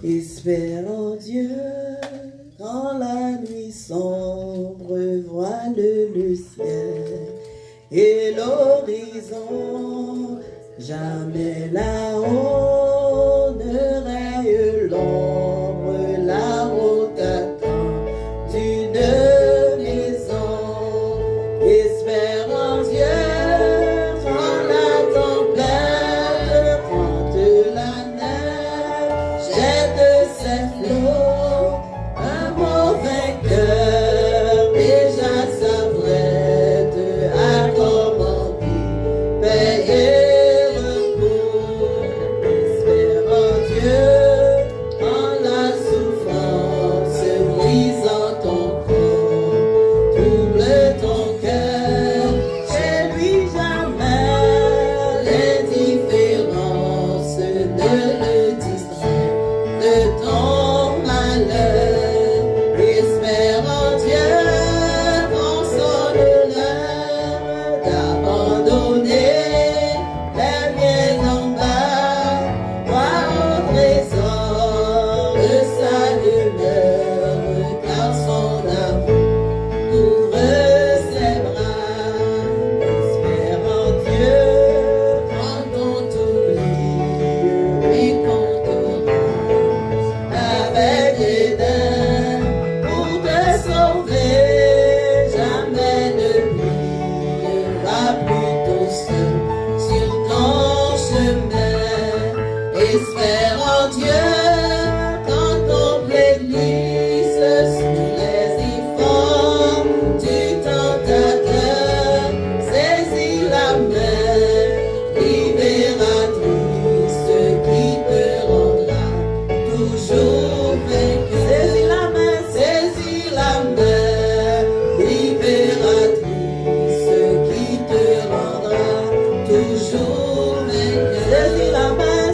Espère en Dieu, quand la nuit sombre voile le ciel et l'horizon, jamais là-haut ne raye l'ombre, là-haut t'attend d'une maison. Espère en Dieu, quand la tempête prend la neige, jette ses flots, un mauvais cœur déjà s'apprête à commander, payer recours. Espère en Dieu, quand la souffrance brise en ton corps, trouble ton cœur, chez lui jamais l'indifférence ne le distrait de ton malheur. Espère en Dieu, console-leur d'abandonner les biens en bas, crois au trésor de sa lumière, car son amour ouvre ses bras. Espère en Dieu, quand on t'oublie et qu'on te rase avec les dents pour te sauver, jamais ne pliera plutôt seul sur ton chemin. Espère en Dieu, quand on l'église sous les efforts du tentateur, saisis la main libératrice qui te rendra toujours vainqueur. Saisis la main libératrice qui te rendra toujours vainqueur. Saisis la main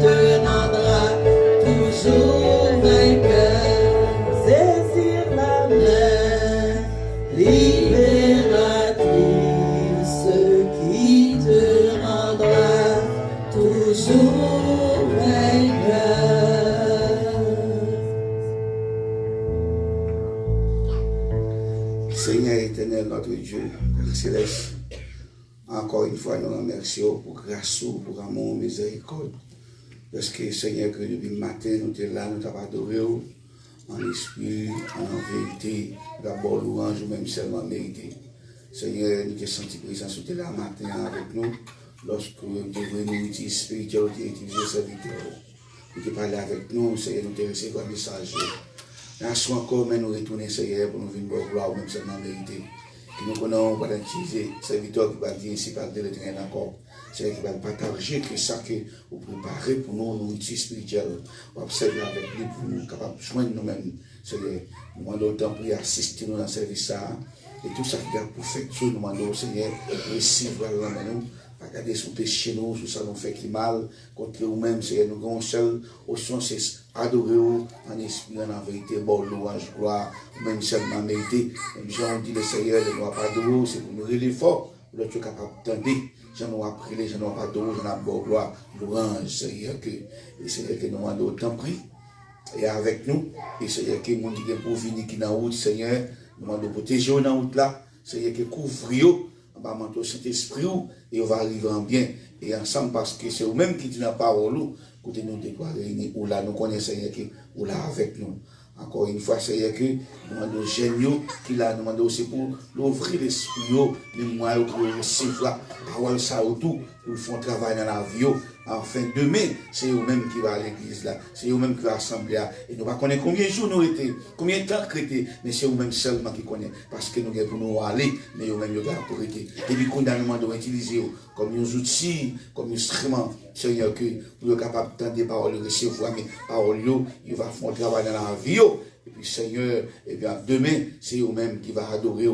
te rendra toujours vainqueur. Saisir la main libératrice qui te rendra toujours vainqueur. Seigneur éternel, notre Dieu, Père céleste, encore une fois, nous remercions pour grâce, pour amour, miséricorde. Parce que Seigneur, que depuis le matin, nous sommes là, nous t'avons adoré en esprit, en vérité, d'abord louange ou même seulement mérité. Seigneur, nous t'avons senti présence, nous là matin avec nous, lorsque nous devons nous utiliser spirituel, nous utiliser serviteur. Nous t'avons parlé avec nous, Seigneur, nous t'avons reçu un message. Nous sommes encore, mais nous retourner, Seigneur, pour nous venir voir gloire ou même seulement mérité. Que nous connaissons pas d'utiliser serviteur qui va venir ici par le terrain d'accord. C'est qui va partager que ça que vous préparez pour nous, nous outils spirituels. On va observer avec lui pour nous capables de joindre nous-mêmes. C'est nous demandons autant pour assister nous dans ce service. Et tout ça qui est pour faire, nous demandons au Seigneur de recevoir nous. Pas garder son péché nous, tout ça nous fait qui mal, contre nous-mêmes, Seigneur, nous avons seul, au sens, c'est adorer en esprit, en vérité, bon louange, gloire, même seulement mérité. Même Jean dit le Seigneur, ne nous pas adorer, c'est pour nous relever fort, pour être capable d'entendre. J'en ai appris, j'en ai pas adorer, j'en ai bon gloire, louange, Seigneur, que nous demandons autant pris, et avec nous, et Seigneur, que les gens qui sont pour venir qui dans la route, Seigneur, nous demandons de protéger dans la route là, Seigneur, que couvre on va monter au Saint-Esprit et on va arriver en bien et ensemble parce que c'est vous-même qui dit la parole côté nous devons réunir ou là nous connaissons Seigneur qui ou là avec nous encore une fois Seigneur que nous demandons géniaux qui là nous demandons aussi pour l'ouvrir l'esprit les moyens pour recevoir la parole ça autour pour faire travail dans la vie enfin demain c'est vous-même qui va à l'église là c'est vous-même qui va assembler là et nous ne connaissons pas combien de jours nous étions combien de temps créé mais c'est vous-même seulement qui connaît parce que nous avons pour nous aller mais vous-même vous avez pour été et puis nous demandons utiliser comme nos outils comme instruments Seigneur que vous êtes capable d'entendre des paroles recevoir mais paroles il va faire travail dans la vie et puis Seigneur, et bien demain, c'est vous-même qui va adorer,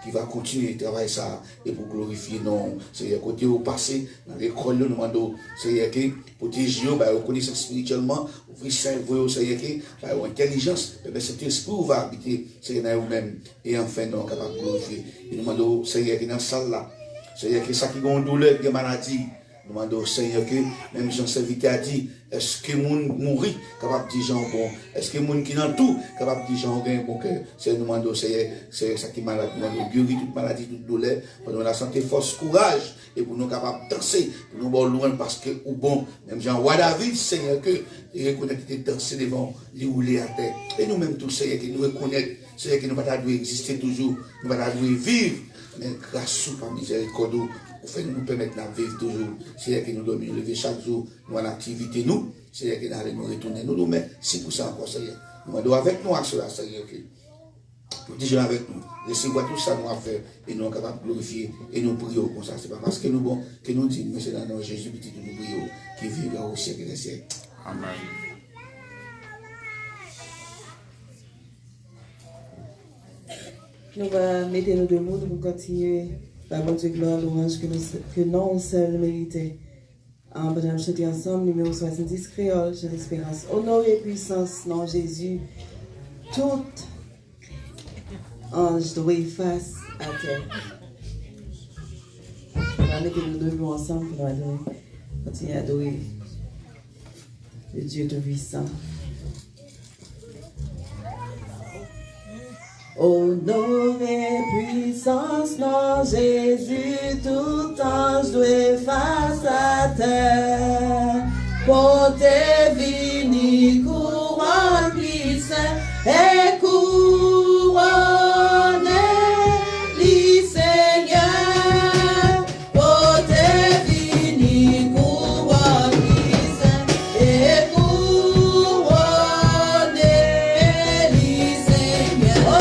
qui va continuer de travailler ça, et pour glorifier non. Seigneur, côté au passé, dans l'école, nous demandons, Seigneur, que protéger, reconnaître spirituellement, ouvrir cerveau, Seigneur, que intelligence, cet esprit va habiter, Seigneur, vous-même, et enfin, nous sommes capables de glorifier. Et nous demandons, Seigneur, que dans cette salle-là, Seigneur, que ça qui a une douleur, des maladies, nous demandons au Seigneur que, même Jean Serviteur a dit, est-ce que les gens mourir, capable de dire Jean bon, est-ce que les gens qui dans tout, capable de dire Jean bon cœur, c'est nous demandons au Seigneur, c'est ça qui est malade, nous demandons guérir toute maladie, toute douleur, pour nous la santé, force, courage, et pour nous capables de danser, pour nous bon loin parce que, ou bon, même Jean Roi David, Seigneur, que, et reconnaître que danser devant, les rouler à terre, et nous-mêmes tous, Seigneur, que nous reconnaître, Seigneur, que nous ne pas exister toujours, nous ne pas vivre, mais grâce à miséricorde, nous permettre de vivre toujours. C'est que nous devons nous lever chaque jour, nous en activité, nous. C'est que nous allons nous retourner, nous mettons 6% encore, Seigneur. Nous devons avec nous à cela, Seigneur. Nous disons avec nous. Laissez-moi tout ça nous à faire et nous sommes capables de glorifier et nous prions comme ça. Ce n'est pas parce que nous bon que nous disons, mais c'est dans notre Jésus petit que nous prions, qui vivra au siècle des siècles. Amen. Nous allons mettre nos deux mots pour continuer. La bonne Dieu, gloire, louange que non seul mérité. En bonne chanter ensemble, numéro 70 créole, j'ai l'espérance. Honneur et puissance, non Jésus. Tout ange doit face à terre. On va mettre nos deux mots ensemble pour adorer. Continuer à adorer le Dieu Tout-Puissant. Honneur et puissance, non Jésus, tout ange doit face à terre. Portez vini couronne puissant et couronne les Seigneur. Portez vini couronne puissant et couronne les Seigneur.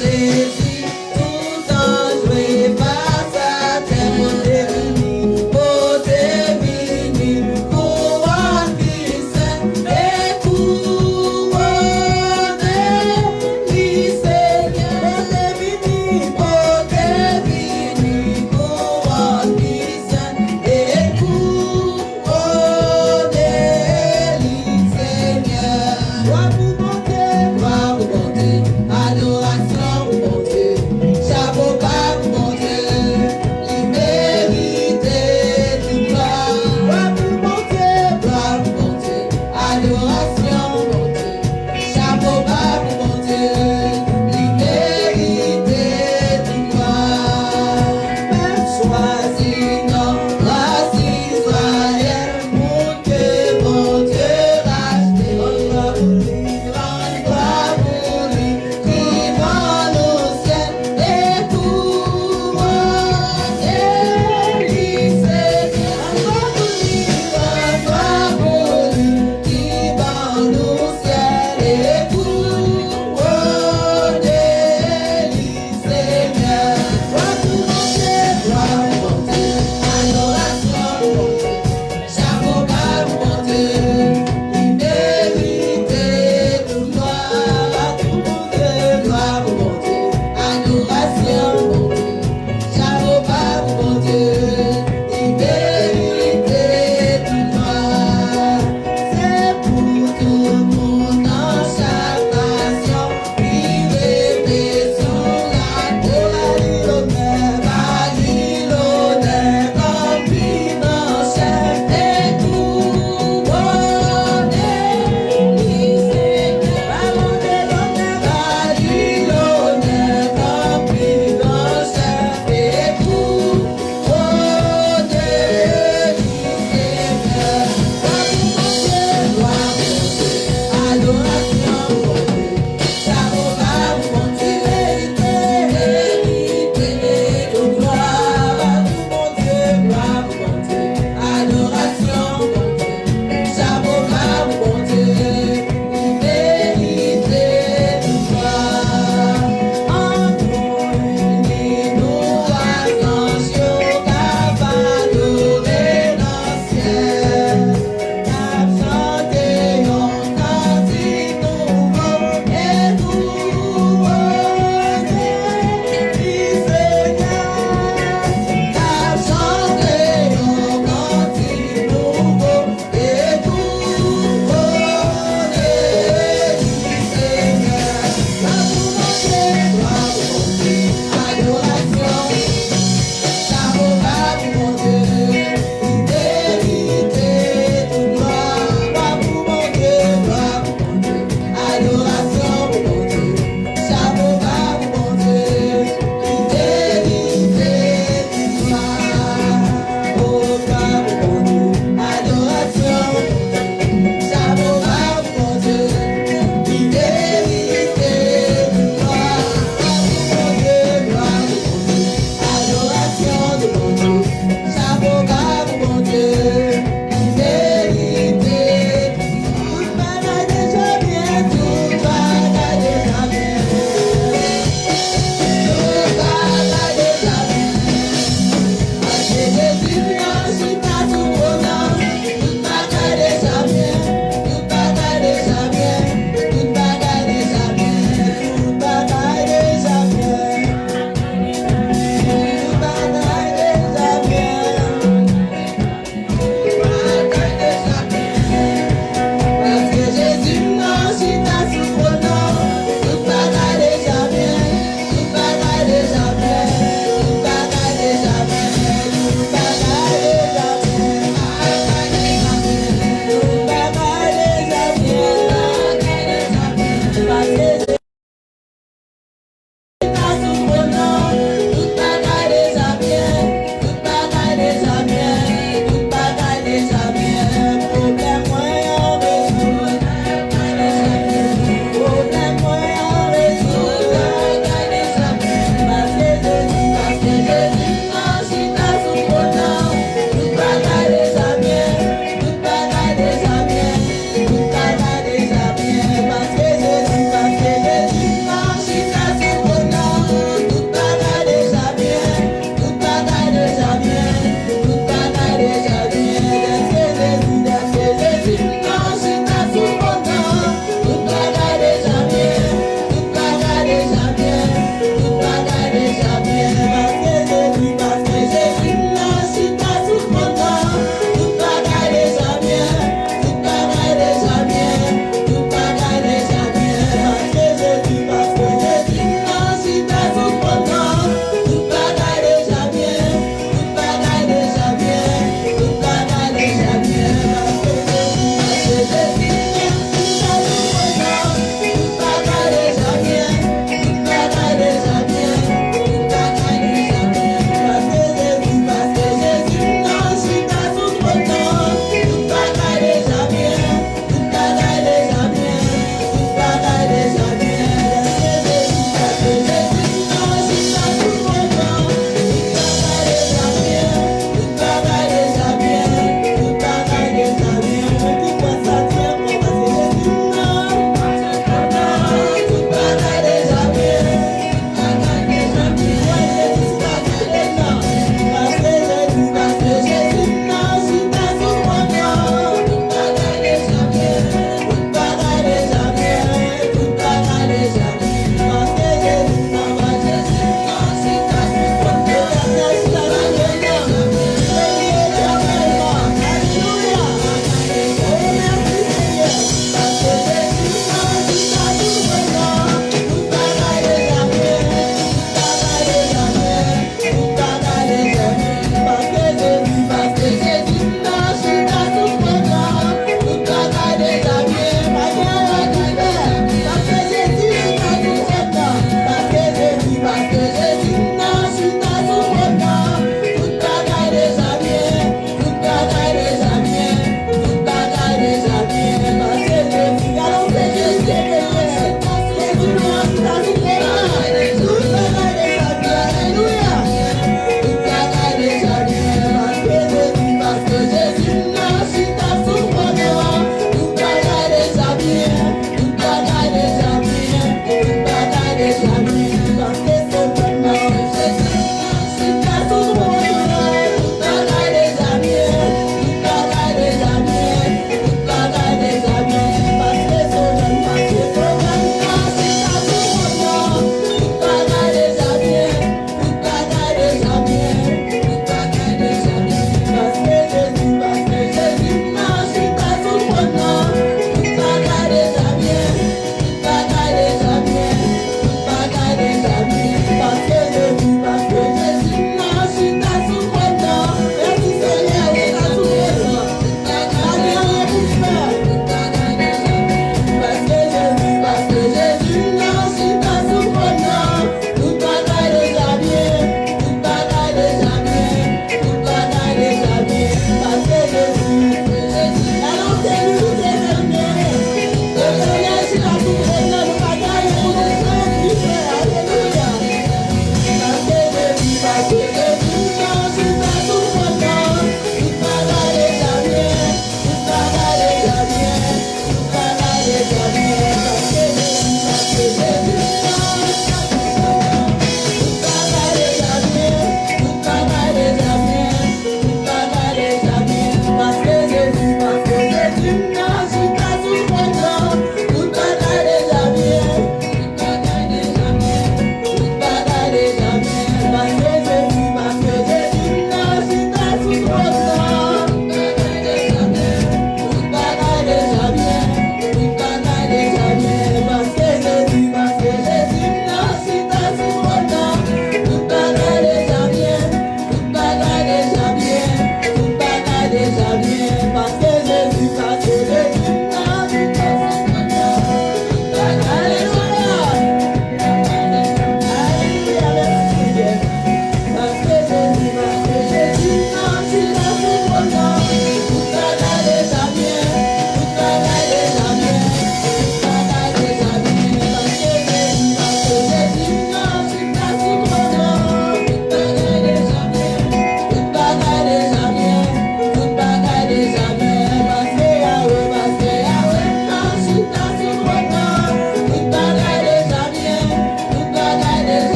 Jésus, tout ange doit face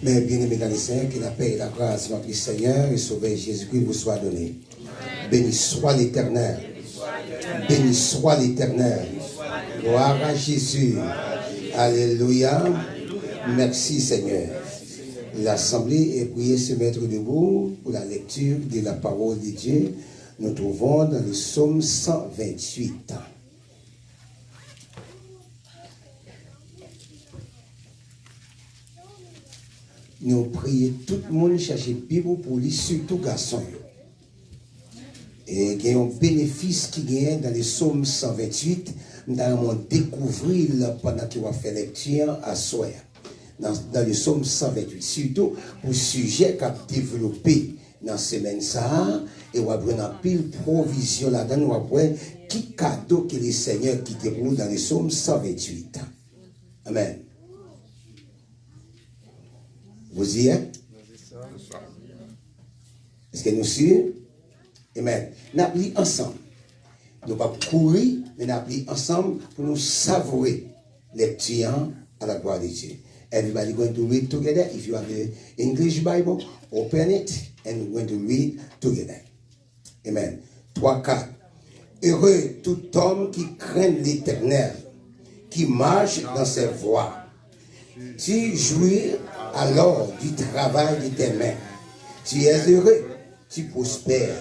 Mais bien-aimés dans les saints, que la paix et la grâce de notre Seigneur et Sauveur Jésus-Christ vous soient donnés. Béni soit l'Éternel. Béni soit l'Éternel. Gloire à Jésus. Alléluia. Merci Seigneur. L'Assemblée est priée se mettre debout pour la lecture de la parole de Dieu. Nous trouvons dans le psaume 128. Nous prions tout le monde chercher Bible pour lire, surtout garçons. Et il y a un bénéfice qui gagne dans le psaume 128. Nous allons découvrir pendant qu'on va faire lecture à soir. Dans le psaume 128, surtout pour le sujet qu'a développé dans la semaine ça, et on va prendre un pile provision là-dedans, on va voir qui cadeau que le Seigneur qui déroule dans le psaume 128. Amen. Vous y êtes? Est-ce que nous suivons? Amen. Nous appelons ensemble. Nous ne pas courir, mais nous appelons ensemble pour nous savourer les petits à la gloire de Dieu. Everybody going to read together. If you have the English Bible, open it and we're going to read together. Amen. 3, 4. Heureux tout homme qui craint l'Éternel, qui marche dans ses voies. Tu jouis alors du travail de tes mains. Tu es heureux, tu prospères.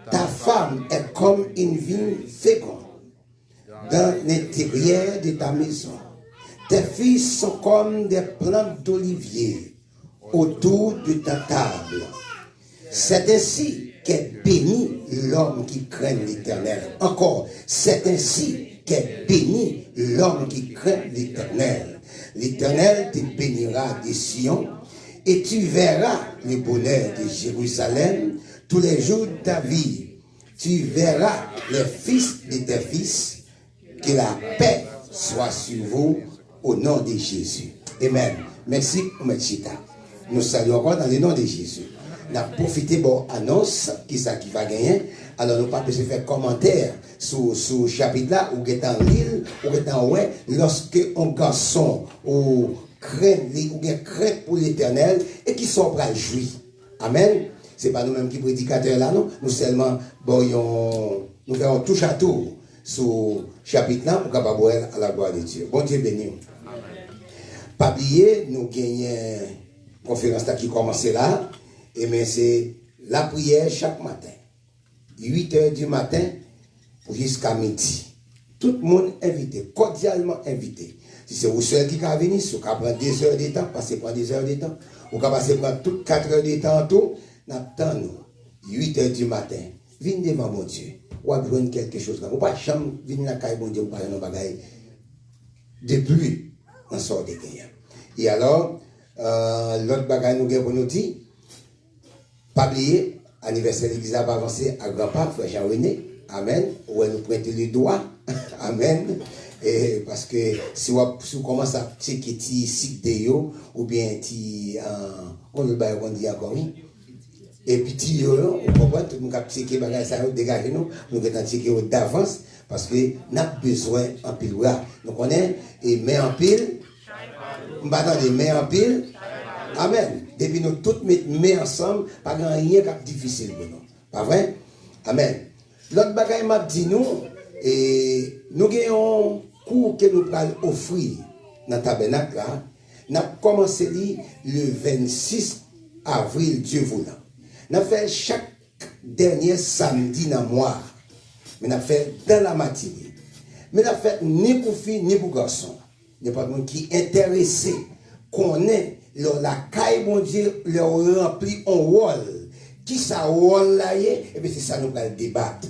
Ta femme est comme une vigne féconde dans l'intérieur de ta maison. Tes fils sont comme des plantes d'olivier autour de ta table. C'est ainsi qu'est béni l'homme qui craint l'Éternel. Encore, c'est ainsi qu'est béni l'homme qui craint l'Éternel. L'Éternel te bénira de Sion et tu verras le bonheur de Jérusalem tous les jours de ta vie. Tu verras les fils de tes fils. Que la paix soit sur vous au nom de Jésus. Amen. Merci, Machita. Nous saluons encore dans le nom de Jésus. Nous avons profité de l'annonce qui va gagner. Alors, nous ne pouvons pas faire commentaire sur ce chapitre-là, ou est en l'île, ou est en ouais, lorsque un garçon ou craint pour l'Éternel et qui sont prêts à jouir. Amen. Ce n'est pas nous-mêmes qui prédicateurs là, non. Nous seulement, nous faisons touche à tour sur ce chapitre-là pour capable à la gloire de Dieu. Bon Dieu béni. Pas oublier, nous gagnons une conférence qui commence là. Et mais c'est la prière chaque matin. 8h du matin jusqu'à midi. Tout le monde invité, cordialement invité. Si c'est vous seul qui va venir, si vous prendre 2 heures de temps, passez prendre 2 heures de temps. Vous pouvez passer prendre toutes 4 heures de temps en tout. N'attendons 8h du matin. Venez devant mon Dieu. Ou à besoin quelque chose. Ou pas jamais venir dans la caille mon Dieu, ou pas dans bagaille. De plus, on sort de gagnants. Et alors, l'autre bagaille nous pour nous dire, pas oublier, anniversaire de l'église a avancé à grand-père, frère Jean-René. Amen. Ou elle nous prête le doigt. Amen. Et parce que si vous commencez à checker ti site de yo, ou bien ti on le bail on dit encore. Et puis ti yo, on comprend tout le monde a checké bagage ça dégager nous allons checker d'avance parce que n'a besoin en pile. Donc on est et met en pile. On va dans les mains en pile. Amen. Depuis nous tous mettre mains ensemble, pas grand rien qui est difficile pour nous. Pas vrai? Amen. L'autre bagaille m'a dit nous, et nous avons un cours que nous allons offrir dans le tabernacle là. Nous avons commencé le 26 avril, Dieu voulant. Nous avons fait chaque dernier samedi dans le mois. Mais nous avons fait dans la matinée. Mais nous avons fait ni pour filles, ni pour garçons. N'importe qui qui est intéressé, connaît la caille, bon Dieu, leur remplit un rôle. Qui ça rôle là, et bien c'est ça nous allons débattre.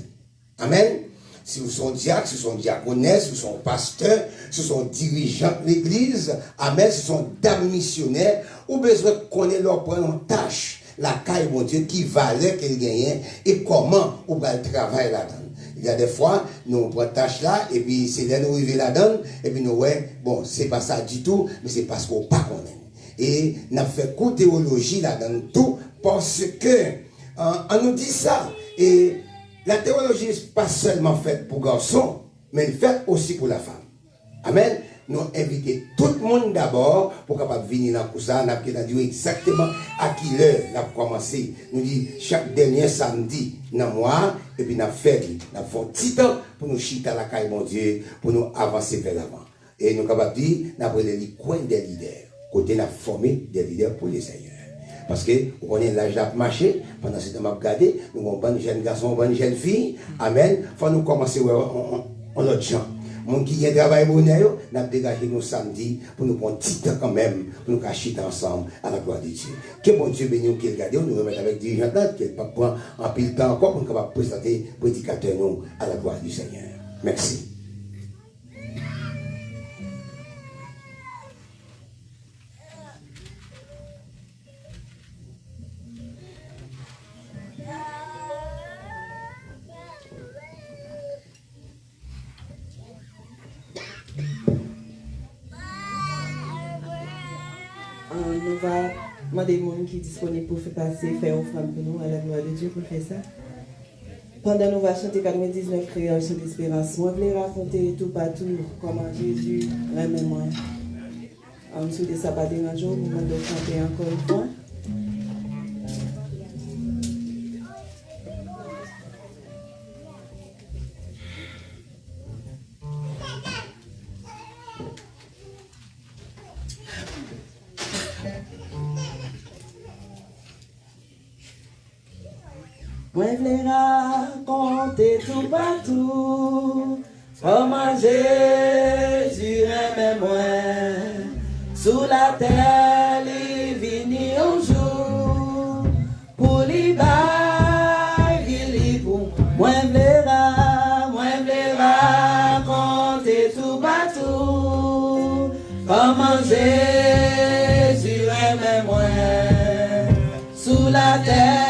Amen. Si vous sont diacres, si vous sont diaconesses, si vous sont pasteurs, si vous sont dirigeants de l'église, amen, si vous sont dames missionnaires, ou besoin de connaître leur prendre tâche, la caille, mon Dieu, qui valait qu'elle gagnait et comment on va travailler là-dedans. Il y a des fois, nous prenons tâche là, et puis c'est là nous arrivons là-dedans, et puis nous, ouais, bon, c'est pas ça du tout, mais c'est parce qu'on pas connaît. Et nous avons fait cours de théologie là-dedans tout, parce que, on nous dit ça, et la théologie n'est pas seulement faite pour garçons, mais elle est faite aussi pour la femme. Amen. nous invitons tout le monde d'abord pour capable venir dans le ça. Nous avons dit exactement à qui l'heure nous avons commencé. Nous dit chaque dernier samedi dans le mois, et puis nous avons fait un petit temps pour nous chiter à la caille, mon Dieu, pour nous avancer vers l'avant. Et nous avons capable de dire, nous avons les coins des leaders. Côté, nous avons formé des leaders pour les Seigneurs. Parce que, on est l'âge de marcher, pendant ce temps, nous avons regardé, nous avons un bon jeune garçon, une bonne jeune fille. Amen. Il faut nous commencer en autre gens. Mon qui vient travailler bonheur, nous avons dégagé nos samedis pour nous prendre un petit temps quand même, pour nous cacher ensemble à la gloire de Dieu. Que bon Dieu bénisse nous, qu'il regarde, nous remettre avec des dirigeants, qu'il ne pas prendre un pile temps encore pour nous capable présenter prédicateur nous à la gloire du Seigneur. Merci. Nous va demander aux gens qui sont disponibles pour faire offrande pour nous à la gloire de Dieu pour faire ça. Pendant nous va chanter 99 créoles sur l'espérance, moi je voulais raconter tout partout comment Jésus aime moi. En dessous de ça, pas déranger, vous me demandez de chanter encore une fois. Moi je voulais raconter tout partout comment Jésus aimait moi. Sous la terre, il vini un jour pour lui bailler pour moi. Moi je voulais raconter tout partout comment Jésus aimait moi. Sous la terre.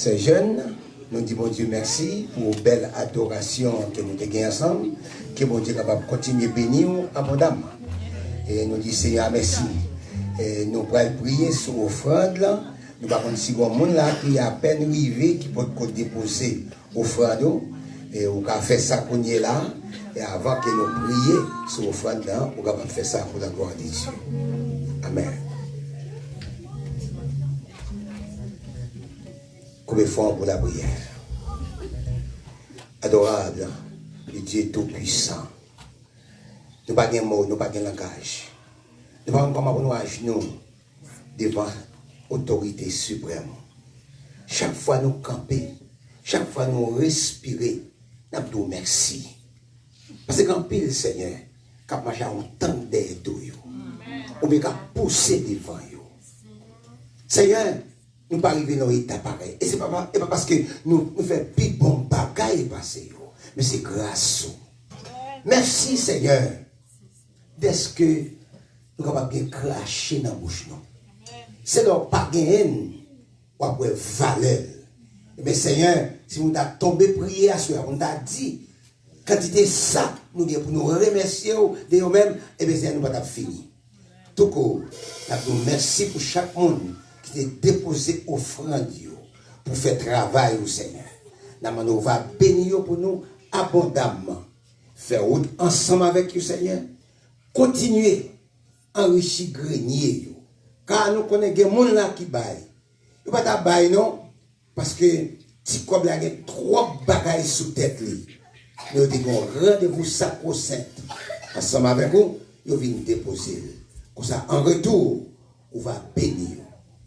Ces jeunes, nous disons bon Dieu merci pour belle adoration que nous avons gagnée ensemble, que bon Dieu est capable de continuer à bénir abondamment. Et nous disons Seigneur merci. Et nous pourrons prier sur l'offrande là. Nous ne pouvons pas si bon monde là qui a à peine arrivé, qui peut déposer l'offrande. Et on va faire ça qu'on est là. Et avant que nous prions sur l'offrande là, on va faire ça pour la gloire de Dieu. Amen. Combien fort pour la prière. Adorable, le Dieu Tout-Puissant. Nous n'avons pas de mots, nous n'avons pas de langage. Nous n'avons pas comment nous agir devant l'autorité suprême. Chaque fois nous camper, chaque fois nous respirer, nous disons merci. Parce que quand pile Seigneur, quand marcher en temps derrière tout, ou bien quand pousser devant yo. Seigneur, nous pas arriver dans l'état pareil. Et c'est pas parce que nous faisons plus bon bagaille passer yo, mais c'est grâce. Merci Seigneur. Dès que nous sommes capables de cracher dans la bouche. C'est leur pas gain ou après valeur. Mais Seigneur, si nous avons tombé prier à soi, on t'a dit, quantité ça, nous pour nous remercier de nous-mêmes, et bien Seigneur, nous pas fini. Tout court, nous merci pour chaque monde qui a déposé offrande pour faire travail au Seigneur. Nous va bénir pour nous abondamment. Faire route ensemble avec vous, Seigneur. Continuez à enrichir grenier. Car nous connaissons des gens là qui baillent. Ils ne pas ta bailler non. Parce que si comme il y a trop de bagailles sous tête. Nous avons rendez-vous sacro-saint. Ensemble avec vous, nous venons déposer. Comme ça, en retour, on va bénir.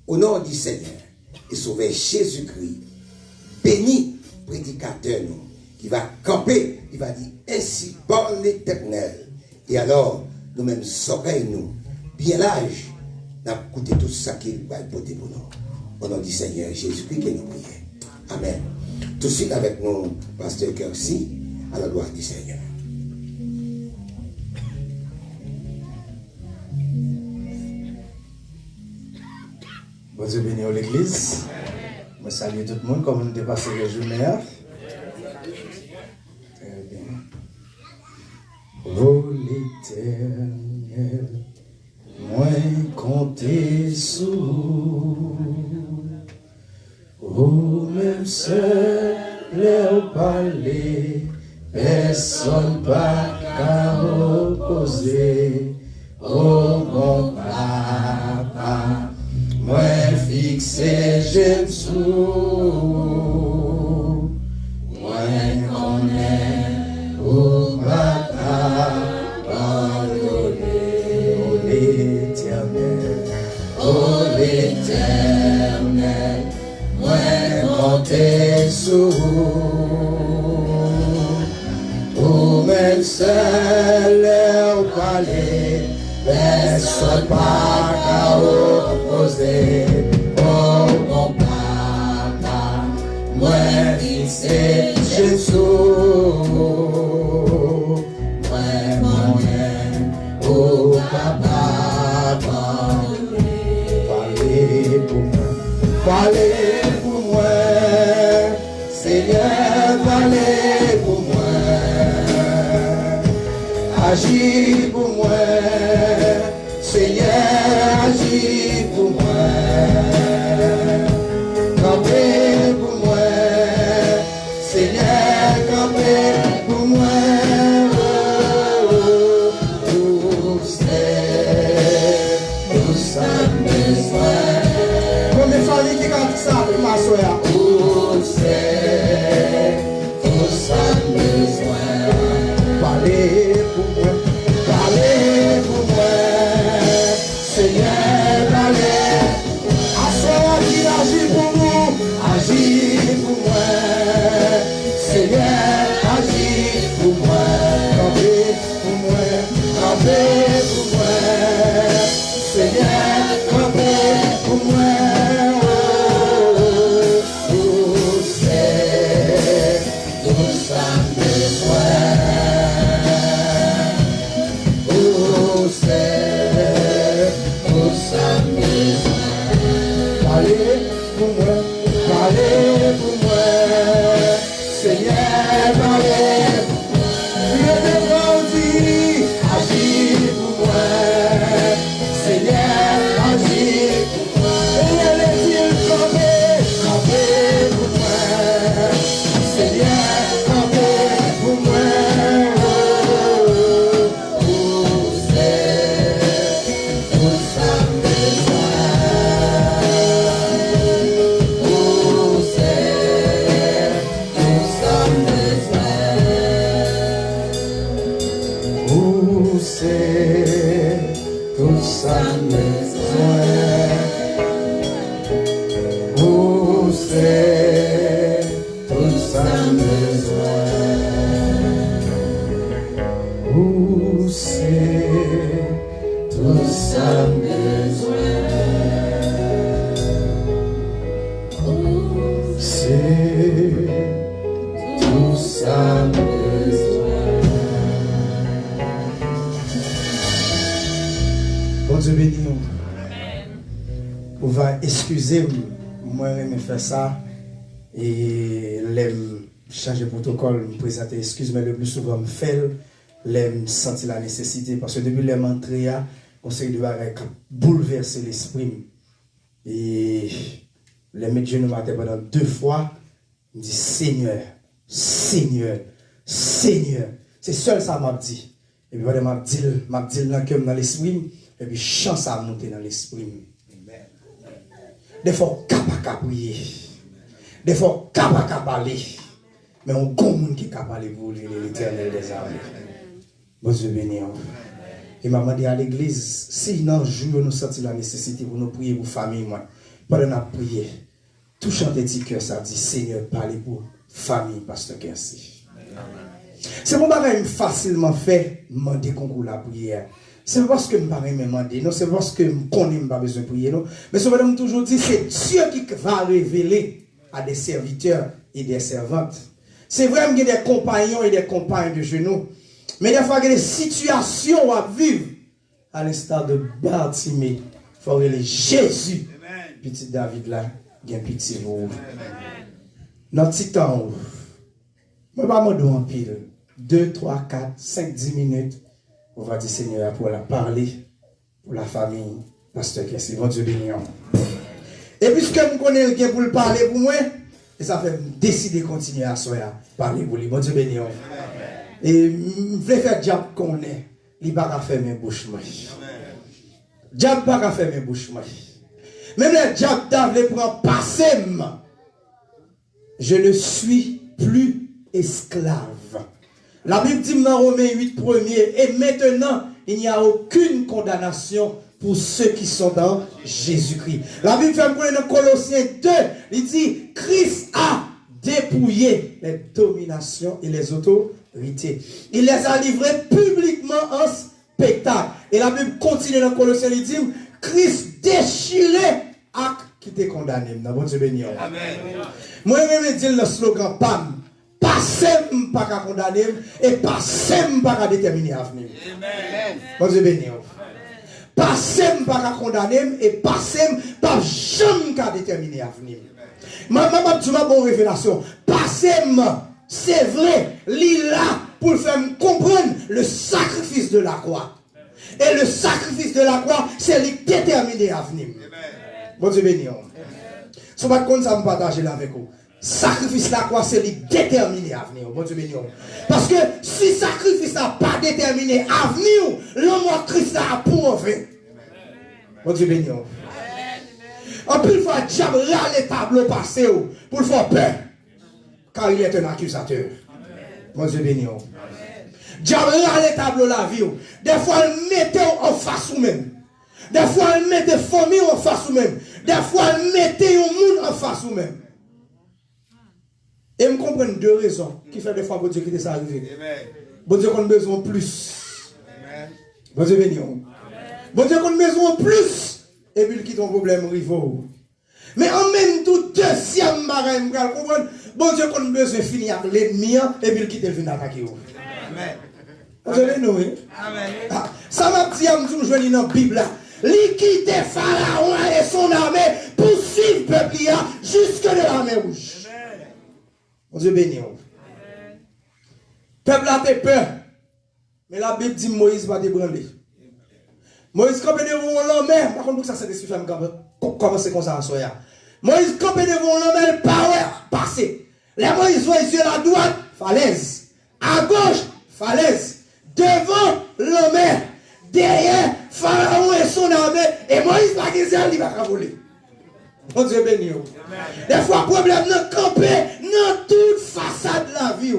Au nom du Seigneur et sauver Jésus-Christ. Béni prédicateur nous, qui va camper, il va dire ainsi parle l'Éternel. Et alors, nous-mêmes, oreilles nous, bien l'âge, nous avons écouté tout ça qu'il va porter pour nous. Au nom du Seigneur Jésus-Christ que nous prions. Amen. Tout de suite avec nous, Pasteur Kersi, à la gloire du Seigneur. Bon Dieu béni à l'église. Je salue tout le monde comme on dépasse les journées. Très bien. Oh l'Éternel, moi compter sous. Oh même seul, leur parler, personne pas qu'à opposer. Oh mon papa, moi fixé j'aime sous. Moi connais, oh papa, pardonnez, oh l'Éternel, oh l'Éternel. Comptez sous ou même seul au palais, personne pas qu'à opposer. Oh mon papa, moi fixé Jésus, moi mon aime, oh papa, parlez pour moi, parlez. Seigneur, parlez pour moi, agis pour moi, Seigneur, agis pour moi, campez pour moi, Seigneur, campez pour moi, nous sommes besoin. Combien de familles qui cantent ça, ma soeur? Parlez pour moi, Seigneur, parlez. Agis pour nous, agis pour moi, Seigneur, agis pour moi, campez pour moi, Seigneur, campez pour moi. c'est tout ça besoin. Où c'est tout ça besoin. Où c'est tout ça besoin. C'est tout ça besoin. Bon Dieu béni nous. On va excuser moi je faire ça et l'aime changer protocole, me présenter excuse mais le plus souvent me fait l'aime sentir la nécessité parce que depuis l'aime entrer à conseil de bagaille bouleverser l'esprit et les médias nous matin pendant 2 fois me dit Seigneur Seigneur Seigneur c'est seul ça m'a dit et puis voilà m'a dit dans cœur dans l'esprit et puis chance à monter dans l'esprit. Des fois, capable prier. Des fois, capable parler. Mais on gomme qui est capable pour l'éternel des armées. Bon Dieu béni. Et m'a demandé à l'église, si dans le jour nous sentons la nécessité pour nous prier pour famille, pendant nous prier, tout chanter petit cœur, ça dit Seigneur, parlez pour famille, pasteur Kersi. C'est mon bagage facilement fait, demander concours la prière. C'est parce que je ne peux pas me demander, non, c'est parce que je ne connais pas besoin de prier, non. Mais ce que je toujours dit, c'est Dieu qui va révéler à des serviteurs et des servantes. C'est vrai qu'il y a des compagnons et des compagnes de genoux. Mais des fois, il y a des situations à vivre. À l'instar de Bartimée, il faut regarder Jésus. Petit David là, il y a un petit vous. Notre petit temps, je ne vais pas me donner en pile. 2, 3, 4, 5, 10 minutes. On va dire Seigneur pour la parler pour la famille, pasteur Kersi, bon Dieu béni. Et puisque je connais quelqu'un pour le parler pour moi, et ça fait décider de continuer à parler pour lui, bon Dieu béni. Et je voulais faire diable qu'on est, il ne va pas faire mes bouches. Diable ne va pas faire mes bouches. Même le diable voulait prendre passer, je ne suis plus esclave. La Bible dit dans Romains 8, 1er, et maintenant, il n'y a aucune condamnation pour ceux qui sont dans Jésus-Christ. La Bible fait dans Colossiens 2, il dit, Christ a dépouillé les dominations et les autorités. Il les a livrées publiquement en spectacle. Et la Bible continue dans Colossiens, il dit, Christ déchiré à qui t'est condamné. Bon Dieu béni. Amen. Moi, je vais dire le slogan, PAM. Passez pas qu'à condamner et passez pas qu'à déterminer l'avenir. Bon Dieu béni. Passez pas qu'à condamner et passez pas jamais qu'à déterminer l'avenir. Maman, tu m'as bonne révélation. Passez, c'est vrai, l'île-là pour faire comprendre le sacrifice de la croix. Et le sacrifice de la croix, c'est le déterminer l'avenir. Bon Dieu béni. Si vous ne pouvez pas partager là avec vous. Sacrifice la croix, c'est déterminer l'avenir. Bon Dieu béni. Parce que si sacrifice n'a pas déterminé l'avenir, l'homme en Christ a approuvé. Bon Dieu béni. En plus, il faut diable les tableaux passés pour le faire peur. Car il est un accusateur. Bon Dieu béni. Diable les tableaux la vie. Des fois, il mettait en face ou même. Des fois, il mettait famille en face ou même. Des fois, il mettait un monde en face ou même. Et je comprends 2 raisons qui font des fois que Dieu quitte ça arriver. Bon Dieu qu'on a besoin de plus. Bon Dieu béni. Bon Dieu qu'on a besoin de plus. Et puis il quitte un problème rivaux. Mais en même temps, deuxième bagaille, vous comprenez? Bon Dieu qu'on a besoin de finir avec l'ennemi et puis il quitte le fin d'attaquer. Amen. Bon Dieu béni. Amen. Ça m'a dit à nous jouer dans la Bible. Il quitte Pharaon et son armée pour suivre le peuple jusque de la mer Rouge. Mon Dieu béni. Le peuple a peur. Mais la Bible dit Moïse va débranler. Moïse campé devant l'homme. Par contre, ça c'est des sujets qui commencent comme ça à soya. Moïse campé devant l'homme, power, passé. Là, Moïse voit sur la droite, falaise. À gauche, falaise. Devant l'homme. Derrière, Pharaon et son armée. Et Moïse va guérir, il va voler. Mon Dieu béni. Des fois, problème de camper dans toute façade de la vie.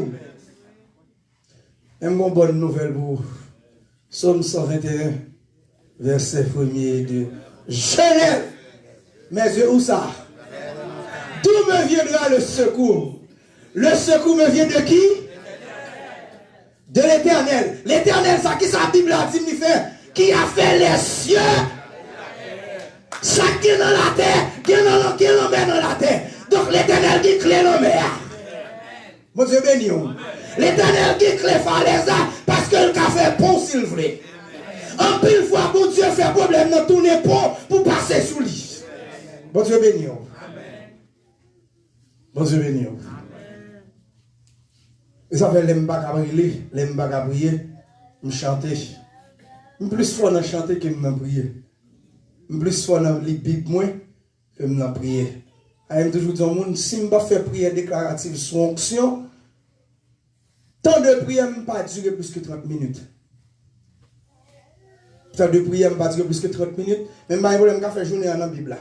Et une bonne nouvelle pour Psaume 121, verset 1er et 2. Je lève mes yeux où ça? D'où me viendra le secours? Le secours me vient de qui? De l'Éternel. L'Éternel, ça qui sa Bible a dit, qui a fait les cieux, ça qui est dans la terre, qui est dans la terre. Donc l'Éternel qui clé la mer. Mon Dieu béni. L'Éternel qui clé falaise parce que le café pont s'il vous plaît. En pile fois, bon Dieu fait problème dans tourner pont pour passer sous lui. Bon Dieu béni. Bon Dieu béni. Et ça fait l'aime pas prier, l'aime pas prier, me chanter. Plus fort dans chanter que me prier. Plus fort dans les Bible moins que me prier. Aime toujours dire au monde si me pas faire prière déclarative sous onction, temps de prière me pas durer plus que 30 minutes. Temps de prière me pas durer plus que 30 minutes, même pas problème qu'a faire journée dans la Bible là.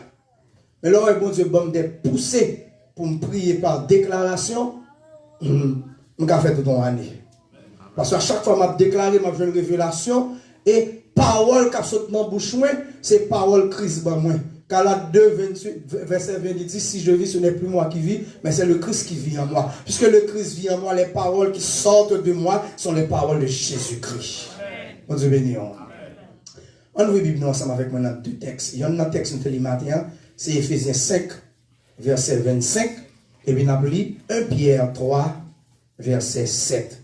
Mais là bon Dieu bon des pousser pour me prier par déclaration. Je vais faire toute une année. Parce qu'à chaque fois, je déclaré, je une révélation, et parole qui saute dans la bouche, c'est parole Christ. Car là, 2, 28, verset 20, dit, si je vis, ce n'est plus moi qui vis, mais c'est le Christ qui vit en moi. Puisque le Christ vit en moi, les paroles qui sortent de moi sont les paroles de Jésus-Christ. Mon Dieu béni. On ouvre la Bible ensemble avec moi dans deux textes. Il y a un texte nous le matin, c'est Ephésiens 5, verset 25, et puis on lit 1 Pierre 3, verset 7.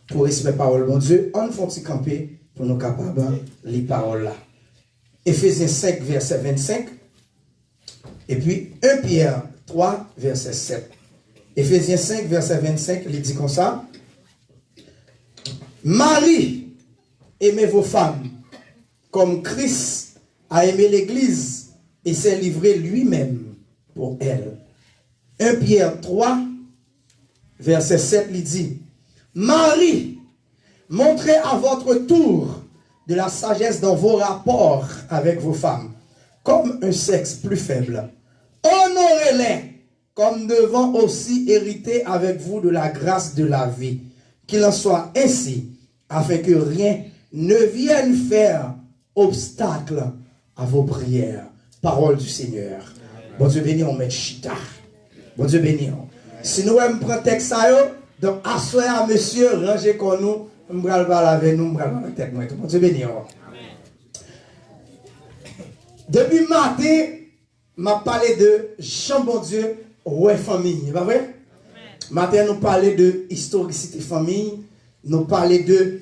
Pour respecter la parole, mon Dieu, on faut camper pour nous capables de lire les paroles là. Ephésiens 5, verset 25. Et puis 1 Pierre 3, verset 7. Ephésiens 5, verset 25, il dit comme ça. Marie, aimez vos femmes, comme Christ a aimé l'Église et s'est livré lui-même pour elle. 1 Pierre 3, verset 7, il dit, Marie, montrez à votre tour de la sagesse dans vos rapports avec vos femmes, comme un sexe plus faible. Honorez-les, comme devant aussi hériter avec vous de la grâce de la vie. Qu'il en soit ainsi, afin que rien ne vienne faire obstacle à vos prières. Parole du Seigneur. Bon Dieu béni, on met chita. Bon Dieu béni. Si nous prenons le texte, donc assoyez à monsieur, rangez comme nous, nous allons parler avec nous, nous allons parler avec nous. Bon Dieu béni. Depuis matin, m'a parlé de Jean bon Dieu, ouais famille, pas vrai? Matin, nous parlons de historicité famille, nous parlons de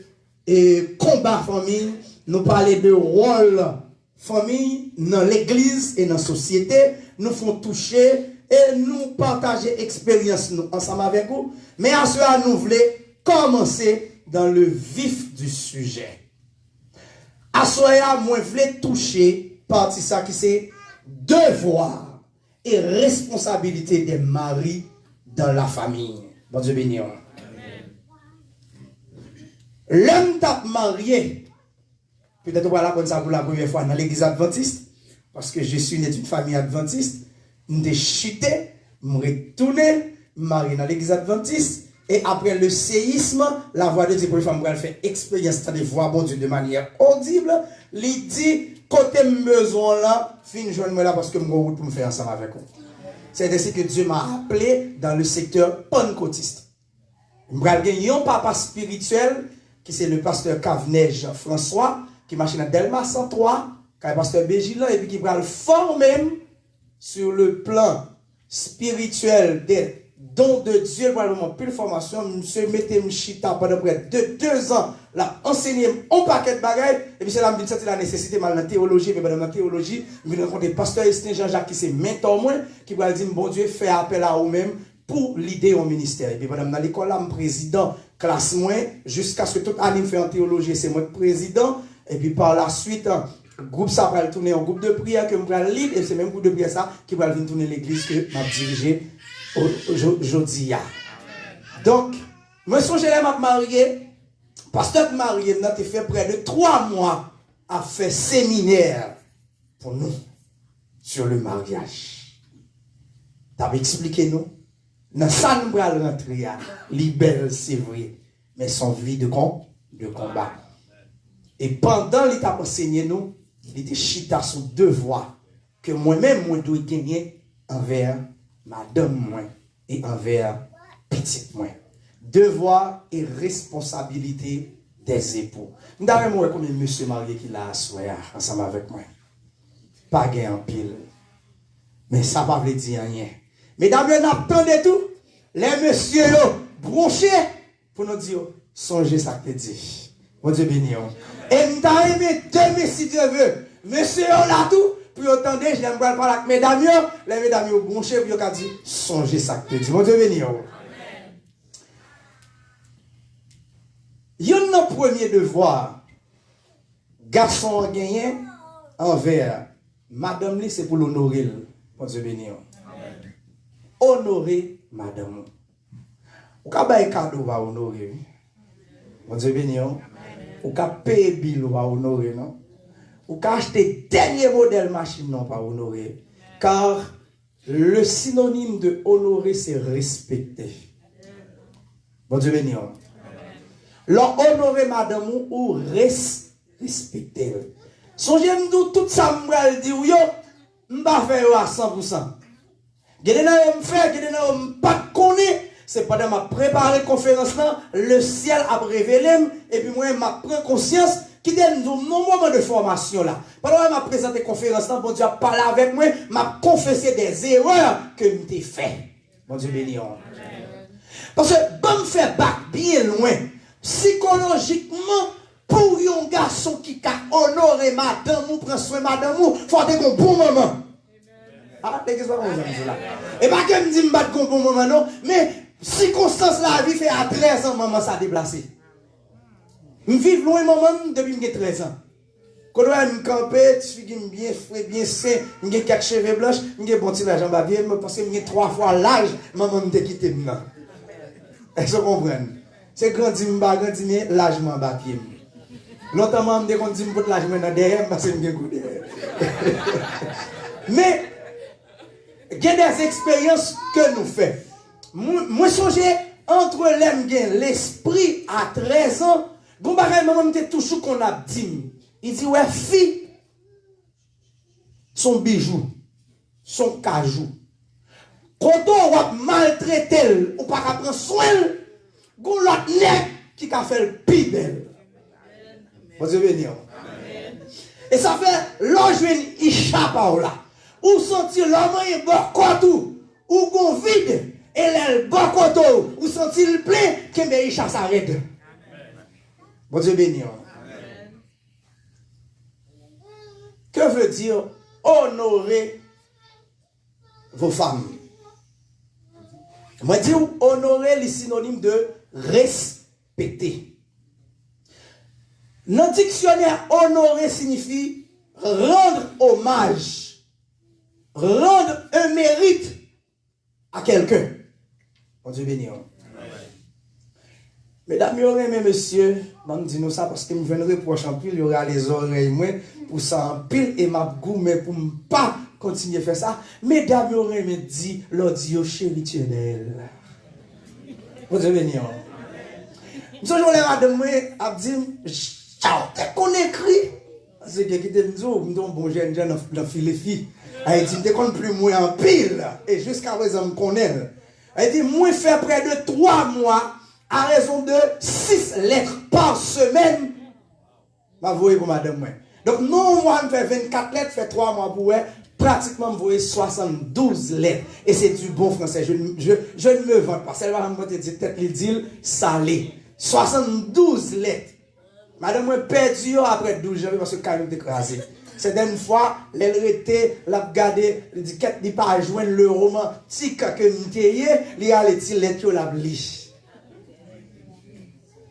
combat famille, nous parlons de rôle famille dans l'église et dans la société, nous font toucher et nous partager expérience ensemble avec vous. Mais à cela, nous voulons commencer dans le vif du sujet. À cela, moi, je voulais toucher partie ça qui c'est devoir et responsabilité des maris dans la famille. Bon Dieu béni. L'homme t'a marié. Peut-être voilà comme ça pour la première fois dans l'église adventiste. Parce que je suis né d'une famille adventiste. Je suis chuté, je suis retourné, marié dans l'église adventiste. Et après le séisme, la voix de Dieu pour les femmes, elle fait expérience de voir bon Dieu de manière audible. Il dit, côté besoin là, fin joindre là parce que je vais pour me faire ensemble avec vous. C'est ainsi que Dieu m'a appelé dans le secteur pentecôtiste. Je vais un papa spirituel, qui c'est le pasteur Cavenej François, qui marche dans Delma 103, qui est le pasteur Bégilan, et puis qui va le former sur le plan spirituel des dons de Dieu, vraiment plus de formation. Monsieur mettez chita pendant près de 2 ans, l'a enseigné un paquet de bagages, et puis c'est là que je la nécessité mal dans la théologie, mais dans la théologie, je vais rencontrer le pasteur Estin Jean-Jacques qui c'est mentor moi, qui va dire, bon Dieu, fait appel à vous-même pour l'idée au ministère. Et puis dans l'école, là, je président classe moins, jusqu'à ce que toute année fait en théologie, c'est moi le président, et puis par la suite, groupe ça va tourner en groupe de prière que je vais lire, et c'est même groupe de prière ça qui va venir tourner l'église que je vais diriger aujourd'hui. Donc, moi, je suis marié, pasteur marié, nous avons fait près de 3 mois à faire séminaire pour nous sur le mariage. Tu as expliqué nous? Dans ça, nous allons rentrer, libérer, c'est vrai, mais sans vie de combat. Et pendant qu'il t'a enseigné nous, il était chita son devoir que moi-même, moi, dois gagner envers madame moi et envers petite moi. Devoir et responsabilité des époux. Nous avons moi comme monsieur marié qui l'a assoyé ensemble avec moi. Pas gagné en pile. Mais ça ne veut pas dire rien. Mesdames, nous attendons tout. Les messieurs bronchés pour nous dire, songez ça que dit. Mon Dieu béni. Et nous avons aimé deux si Dieu veut. Monsieur là tout. Puis attendez, je n'aime pas parler avec mesdames. Les mesdames bronchés pour nous dire, songez ça que dit. Mon Dieu béni. Il y a un premier devoir. Garçon gagné envers madame, c'est pour l'honorer. Mon Dieu béni. Honorer madame. Ou ka bay cadeau va honorer. Mon Dieu béni. Ou ka payer bill va honorer non. Ou ka acheter dernier modèle machine non pas honorer. Car le synonyme de honorer c'est respecter. Mon Dieu béni. L'on honorer madame ou respecter. Songez nous tout ça m'bral di ou yo m'pa faire à 100%. Gade nan yo m'fait, gade nan yo m'pas connait, c'est pendant m'a préparé conférence là, le ciel a révélé et puis moi m'a pris conscience qui donne nos moments de formation là. Pendant m'a présenté conférence là, bon Dieu a parlé avec moi, m'a confessé des erreurs que m'ai fait. Bon Dieu béni. Parce que bon me faire bac bien loin. Psychologiquement, pour un garçon qui a honoré madame ou prend soin madame ou, faut avoir un bon moment. Ah, qu'est-ce que ça veut là? Et pas que me dit me battre un bon moment non, mais circonstance la vie fait à 13 ans maman ça déplacé. Me vivre loin maman depuis me 13 ans. Quand on me camper, tu fais bien frais, bien sain, me 4 cheveux blanches, me bon petit l'argent bavier, me penser me 3 fois l'âge, maman me quitté maintenant. Est-ce que vous comprenez? C'est grandi mais l'âge m'en bavier. Longtemps, je me dis que je suis derrière parce que je suis derrière. Mais, il y a des expériences que nous faisons. Moi, je songe entre l'esprit à 13 ans, bon, maman me toujours qu'on a dit. Il dit, ouais, fille, son bijou, son cajou. Quand on va maltraiter, on ne va pas prendre soin, on l'autre nègre qui a fait le plus belle. Vous avez et ça fait l'ange il échappe là. Ou sentir l'homme est bon ou gon vide et l'aile bon koto ou sentir le plein que me échappe s'arrête. Bon Dieu béni. Que veut dire honorer vos femmes? Moi dis honorer les synonymes de respecter. Dans le dictionnaire, honorer signifie rendre hommage, rendre un mérite à quelqu'un. Bon Dieu béni. Mesdames, et messieurs, je dis nous ça parce que je viens de reprocher en pile, il y aura les oreilles pour ça en pile et ma goût pour ne pas continuer à faire ça. Mesdames, me dit l'audio chéritionnel. Bon Dieu béni. Je suis madame, a dit, qu'on écrit, c'est que qui te dit, bon jeune dans les filles. Elle dit, je ne plus moins en pile. Et jusqu'à présent, je connais. Elle dit, moi, fait près de 3 mois, à raison de 6 lettres par semaine. Ma voix pour madame. Donc, non, moi, je fais 24 lettres, fait 3 mois pour elle. Pratiquement, je vois 72 lettres. Et c'est du bon français. Je ne me vante pas. Celle-là, je me dis, peut-être les deals salés. 72 lettres. Madame, moi, perdu après 12 janvier parce que le camion est écrasé. C'est une fois, elle était, l'a regardé, elle dit qu'elle n'est pas joindre le romantique que nous avons, il a les lettres, la liche.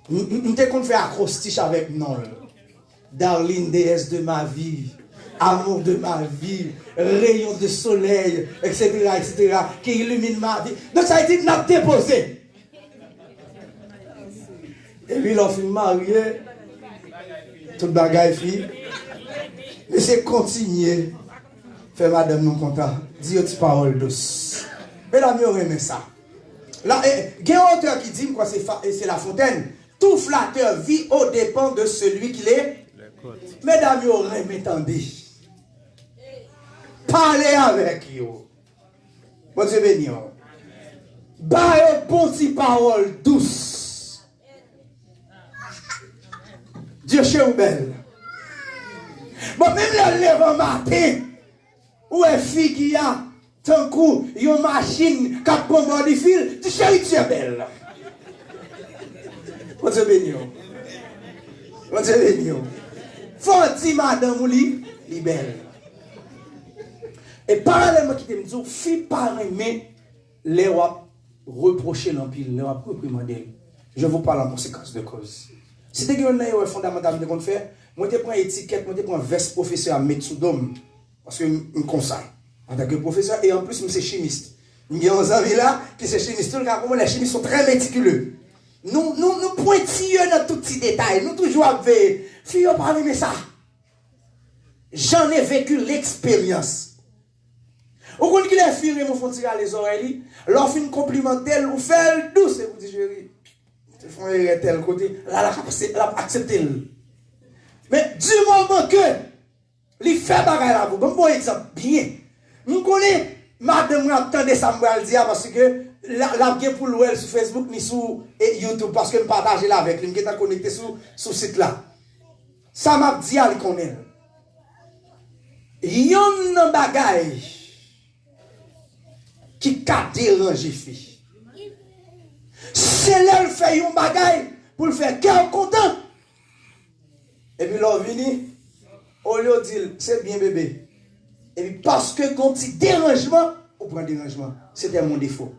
Nous avons fait acrostiche avec non. Darling, déesse de ma vie, amour de ma vie, rayon de soleil, etc., qui illumine ma vie. Donc ça a été notre déposé. Et puis, l'on finit marié. Toute bagaille fille. Mais c'est continuer. Faire madame nous content. Dire une parole douce. Mesdames, vous aimez ça. Là, il y a un auteur qui dit quoi c'est La Fontaine. Tout flatteur vit aux dépens de celui qui les Mesdames, vous remettez. Parlez avec vous. Bon Dieu béni. Baille bon petit parole douce. Dieu chez vous belle. Bon, même le lève matin, où est fille qui a, tant coup, une machine qui a bombe de fil, tu chéris, tu es belle. Bon Dieu béni. Bon Dieu béni. Faut dire madame ou li belle. Et parallèlement qui te me dit, fille pas aimer, les reprocher l'empile, les reprimander. Je vous parle en conséquence de cause. Si tu as un fondamental de qu'on fait, moi je prends étiquette, moi je prends veste professeur à mettre sous dôme. Parce que je conseille. En tant que professeur, et en plus, je suis chimiste. Il y a un ami là qui est chimiste. Les chimistes sont très méticuleux. Nous pointillons dans tous petits détails. Nous toujours avec. Fille, on parle de ça. J'en ai vécu l'expérience. Au compte qu'il a filé, mon font tirer les oreilles, leur fin complimenter, ou faire douce, et vous dites, chérie, tu fais tel côté, là, elle a accepté. Mais du moment que, il fait bagarre là, vous, bon exemple, bien, nous connaissons, madame, nous attendons ça, me dire, parce que, la bien pour l'ouel sur Facebook, ni sur YouTube, parce que je partage là avec lui, qui est connecté sur ce site là. Ça m'a dit à lui connaître. Yon bagay qui a dérangé fille. C'est là le fait un bagay pour le faire cœur content. Et puis là vini, au lieu de dire c'est bien bébé. Et puis parce que quand il dérangement, on prend dérangement. C'était mon défaut.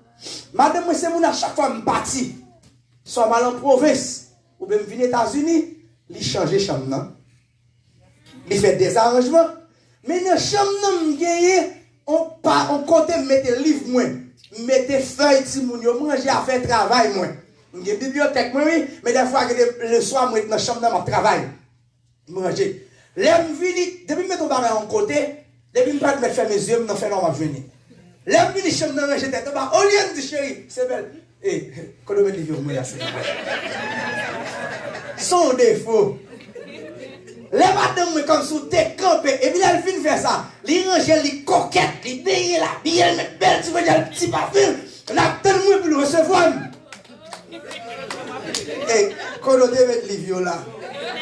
Madame, moi c'est mon à chaque fois me bâti. Soit mal en province ou bien venir aux États-Unis, il change chambre non. Il fait des arrangements. Mais dans la chambre, on compte mettre le livre, mettre feuilles, si mon yo manger à faire travail. Il y a une bibliothèque, mais des fois, le soir, je dans la chambre, je travaille. Manger. L'aime vini, depuis que je mets en côté, depuis que je faire mes yeux, je fais normal venir. L'aime vini, je me manger tête. Au lieu de dire, chérie, c'est belle. Eh, quand on met le livre, c'est belle. Son défaut. Les madames comme sous décampé, et puis elle finit faire ça. Les rangées, les coquettes, les beignets là, bien mettre belle, tu veux dire le petit parfum, là, tellement pour le recevoir. Et quand on met le livre là,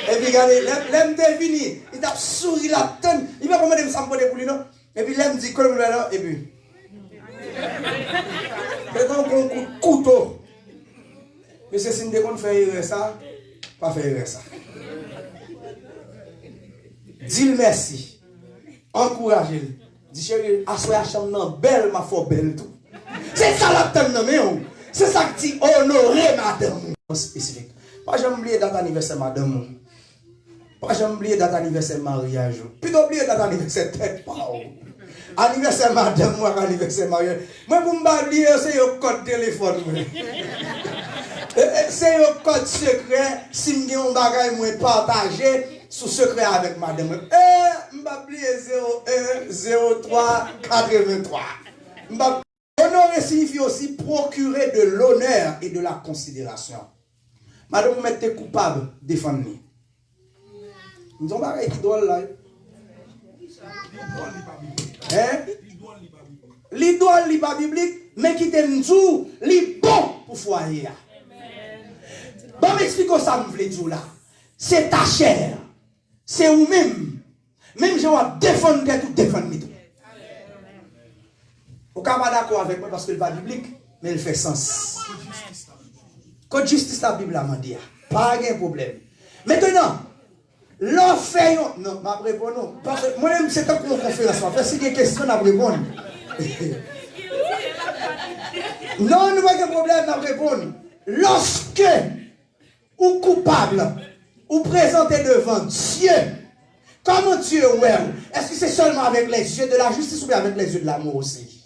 et puis regardez, l'aime deviner, il t'a souri la tonne, il va comment me s'emporter pour lui, non? Et puis l'aime dit, comme là, et puis. C'est un coup de couteau. Mais c'est signe qu'on fait ça, pas faire ça. Dis-le merci. Encouragez-le. Dis chérie, assoyez la chambre belle, ma foi belle tout. C'est ça la tête mais c'est ça qui dit honorer madame. Spécifique. Pas jamais oublier date anniversaire madame. Pas jamais oublier date anniversaire mariage. Plutôt oublier date anniversaire tête pas. Anniversaire madame, moi anniversaire mariage. Moi pour m'oublier c'est un code téléphone. C'est un code secret si m'gé un bagage moi partager. Sous secret avec madame. M'babli 010383. Honorer signifie aussi procurer de l'honneur et de la considération. Madame, vous mettez coupable, défendez. Nous avons un qui doit là. L'idole n'est pas biblique, mais qui t'aime tout, l'est bon pour foyer. Bon, m'explique ça, me voulez dire là. C'est ta chair. C'est vous-même. Même je vais défendre tout, défendre tout. Vous n'êtes pas d'accord avec moi parce que le pas biblique, mais il fait sens. Code justice, la Bible a dit. Pas de problème. Maintenant, l'on fait. Non, je vais répondre. Moi-même, c'est un peu une conférence. Si il y a des questions, je vais répondre. Non, nous n'avons pas de problème, je vais répondre. Lorsque ou coupable, ou présenter devant Dieu, comment Dieu est? Est-ce que c'est seulement avec les yeux de la justice ou bien avec les yeux de l'amour aussi?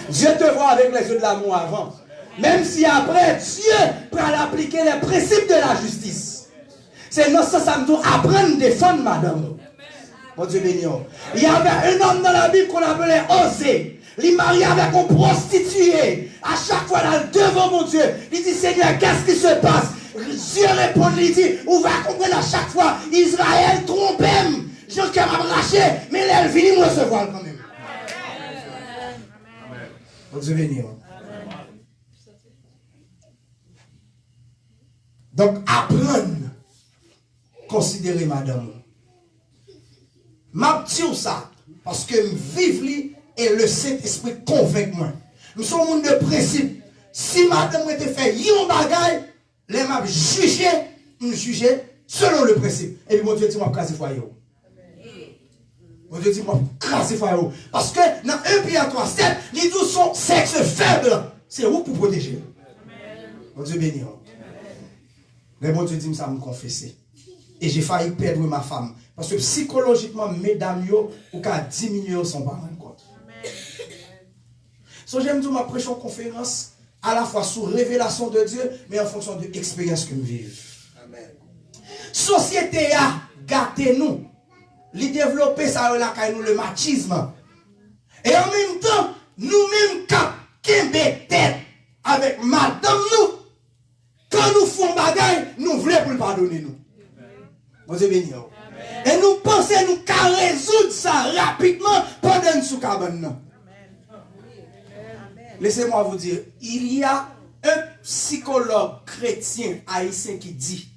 Dieu te voit avec les yeux de l'amour avant. Même si après, Dieu prend à appliquer les principes de la justice. C'est dans ça nous apprendre à défendre madame. Mon Dieu béni. Il y avait un homme dans la Bible qu'on appelait Osée. Il marié avec une prostituée. À chaque fois, là, devant mon Dieu, il dit, Seigneur, qu'est-ce qui se passe? Dieu répond, il dit, on va comprendre à chaque fois, Israël trompe, je qui m'a arraché, mais là, elle finit me recevoir quand même. Vous devez venir. Donc, apprendre, considérer madame. M'a dit ça, parce que vivre li et le Saint-Esprit convainc moi. Nous sommes un monde de principe. Si madame était fait yon bagay, les m'a jugé, me juger selon le principe. Et puis mon Dieu dit m'a craser foyer. Mon Dieu dit m'a craser foyer. Parce que dans 1 Pierre 3:7, les deux sont sexe faible. C'est où pour protéger. Mon Dieu béni. Mais mon Dieu dit ça me confesser. Et j'ai failli perdre ma femme. Parce que psychologiquement, mesdames, ou qu'à diminuer son parent compte. So, j'aime dire ma prêche en conférence, à la fois sous révélation de Dieu, mais en fonction de l'expérience que nous vivons. Amen. Société a gâté nous. Les développer ça là nous le machisme. Et en même temps, nous-mêmes qui tête avec madame nous, quand nous faisons bagaille, nous voulons pour le pardonner nous. Vous êtes bénis. Et nous pensons nous qu'à résoudre ça rapidement pendant nous sous cabane. Laissez-moi vous dire, il y a un psychologue chrétien haïtien qui dit,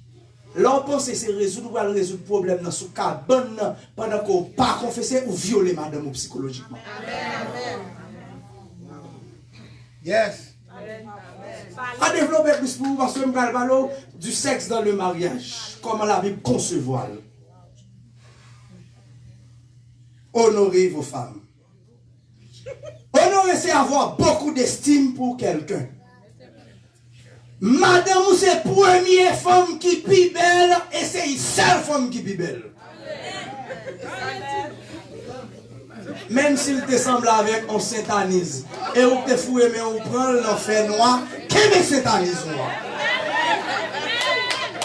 l'on pense c'est résoudre le problème dans sous cabane pendant qu'on pas confessé ou violer madame psychologiquement. Amen. Yes. À développer plus pour vous parce que je parle du sexe dans le mariage. Comment la Bible concevoir. Honorez vos femmes. Honorer, c'est avoir beaucoup d'estime pour quelqu'un. Madame, c'est la première femme qui est plus belle et c'est une seule femme qui est plus belle. Même s'il te semble avec, on s'intanise. Et on te fouille, mais on prend l'enfer noir. Qu'est-ce que s'intanise noir?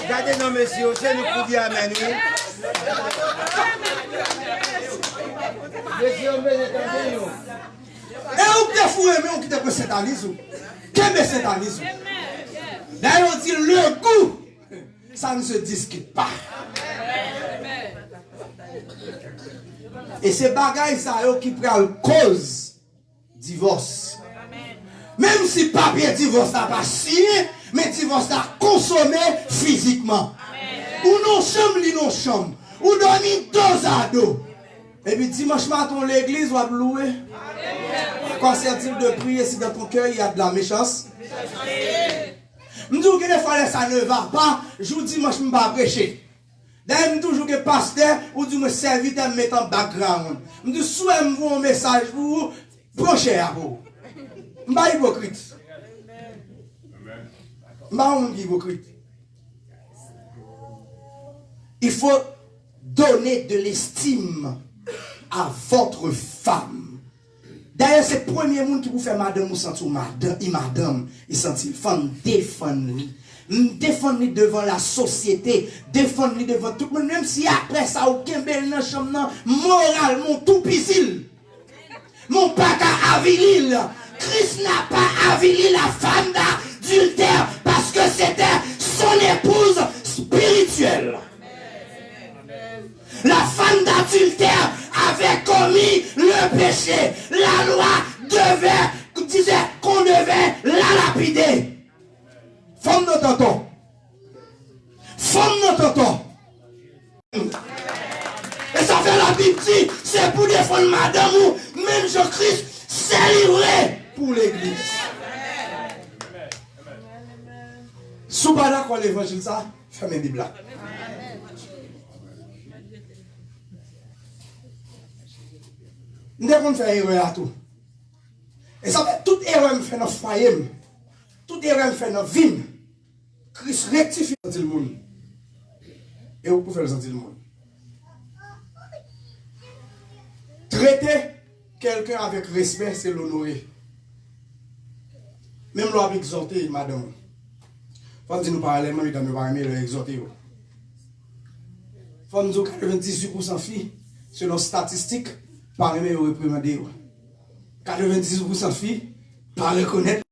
Regardez, non, monsieur, c'est nous pour dire amen. Monsieur, on veut entendre nous. Et on te fouille, mais on te s'intanise. Qu'est-ce que s'intanise? D'ailleurs, on dit le goût, ça ne se discute pas. Et c'est bagaille ça qui prend cause divorce. Même si papier divorce n'a pas signé, mais divorce a consommé physiquement. Ou non chambre, ou dormi dos à dos. Et puis dimanche matin l'église va louer. Quand c'est-il de prier si dans ton cœur il y a de la méchance? Je dis que des fois ça ne va pas, je vous dis moi je ne vais pas prêcher. D'ailleurs, je toujours que pasteur ou du me serviteur me mettre en background. Je dis soit je vous un message pour vous, procher à vous. Je ne suis pas hypocrite. Je ne suis pas hypocrite. Il faut donner de l'estime à votre femme. D'ailleurs, c'est le premier monde qui vous fait madame ou sentir madame, il sentit femme défendre. Défendre devant la société, défendre devant tout le monde, même si après ça, aucun bel dans chambre, moral, mon tout pisil, mon pas qu'à avilir. Christ n'a pas avili la femme d'adultère parce que c'était son épouse spirituelle. La femme d'adultère avait commis le péché. La loi disait qu'on devait la lapider. Femme de tonton. Femme de tonton. Et ça fait la Bible dit, c'est pour défendre madame ou même Jésus-Christ s'est livré pour l'église. Si vous pas d'accord l'évangile ça, fermez la Bible là. Nous devons faire erreur à tout. Et ça fait toute erreur me fait dans le foyer. Toute erreur me fait dans la vie. Christ rectifie le monde. Et vous pouvez faire le monde. Traiter quelqu'un avec respect, c'est l'honorer. Même l'homme exhorté, madame. Faut dire nous parallèlement, il ne pas aimer le exhorter. Faut nous dire 98% filles, selon statistiques, pas aimer le réprimander. 98% filles, pas reconnaître.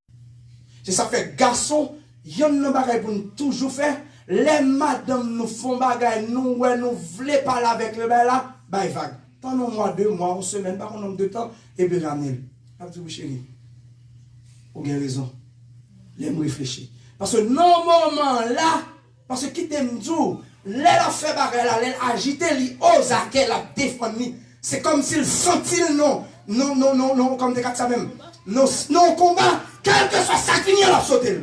C'est ça fait garçon, yon nan bagay pour nous toujours faire. Les madame nous font bagay, nous voulons parler avec le bail là, bail vague. Pendant un mois, 2 mois, une semaine, pas un nombre de temps, et puis ramener. Abdou chéri, vous avez raison. L'aime réfléchir. Parce que non moment là, parce que qui t'aime dit, l'aile a fait bagay là, l'aile agité, li ose à qu'elle a défendu. C'est comme s'il sentit non, comme des cas ça même. Non combat, quel que soit ça qui vient la sauter.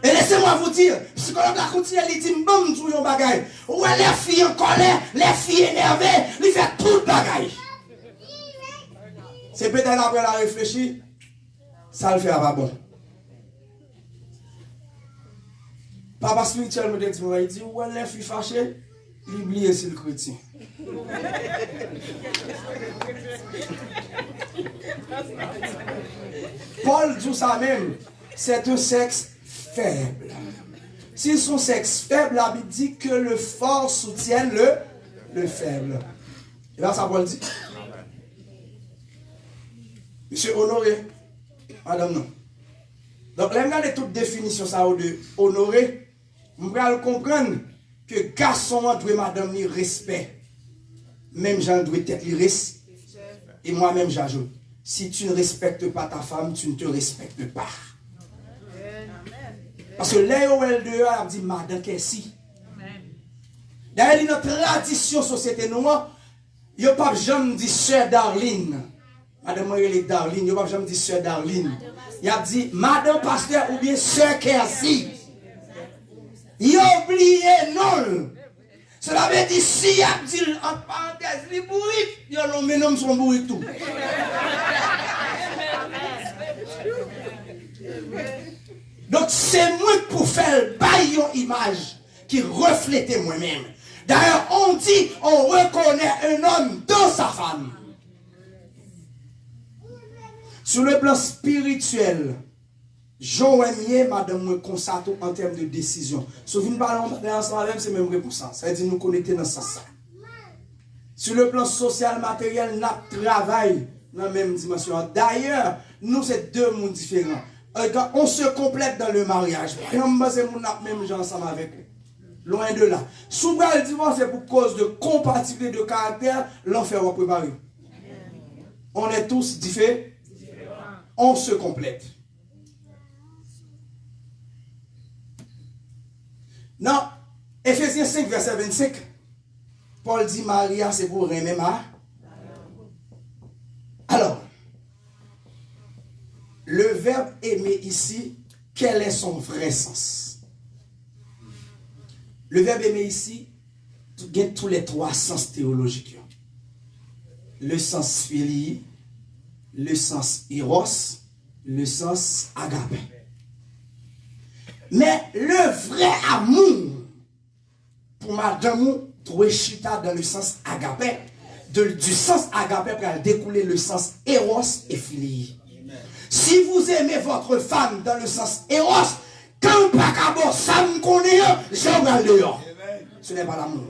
Et laissez-moi vous dire, psychologue la continue, il dit, bon, tout yon bagay. Ouais, les filles en colère, les filles énervées, ils font tout bagay. C'est peut-être après la réfléchir, ça le fait pas bon. Papa spirituel me dit, il dit, ouais, les filles fâchées, il oublie c'est le chrétien. Paul dit ça même, c'est un sexe faible. S'ils sont sexe faible, la Bible dit que le fort soutienne le faible. Et là, ça Paul dit. Monsieur honoré, madame non. Donc, là, regardez toute définition ça de honoré. Vous pouvez comprendre que garçon doit madame ni respect. Même Jean doit être respect. Et moi-même j'ajoute. Si tu ne respectes pas ta femme, tu ne te respectes pas. Parce que là, elle a dit, madame, qu'est-ce que d'ailleurs, dans notre tradition, société noire, il n'y a pas jamais dit sœur Darline. Madame, elle est Darline, il n'y a pas jamais dit sœur Darline. Il a dit, madame pasteur ou bien sœur Kersi. Il a oublié non. Cela veut dire, si il a dit, en parenthèse, les bourriques, il y a nommé nom son bourrique tout. Donc c'est moi pour faire une image qui reflète moi-même. D'ailleurs, on dit, on reconnaît un homme dans sa femme. Sur le plan spirituel, Jean-Wemier, madame, me constate en termes de décision. Souvenez-vous, ensemble, c'est même réponse. Ça veut dire nous connecter dans ça. Sur le plan social, matériel, nous travaillons dans la même dimension. D'ailleurs, nous, c'est deux mondes différents. On se complète dans le mariage. Et on va même gens ensemble avec eux. Loin de là. Souvent, le divorce, c'est pour cause de compatibilité de caractère, l'enfer va préparer. On est tous différents. On se complète. Non, Ephésiens 5, verset 25, Paul dit Maria, c'est pour aimer ma. Alors, le verbe aimer ici, quel est son vrai sens? Le verbe aimer ici, il y a tous les 3 sens théologiques. Le sens philie, le sens eros, le sens agapé. Mais le vrai amour, pour madame, trouver chita dans le sens agapé, du sens agapé pour découler le sens eros et philie. Si vous aimez votre femme dans le sens eros, quand pas qu'à ça me connaît, j'en vais dehors. Ce n'est pas l'amour.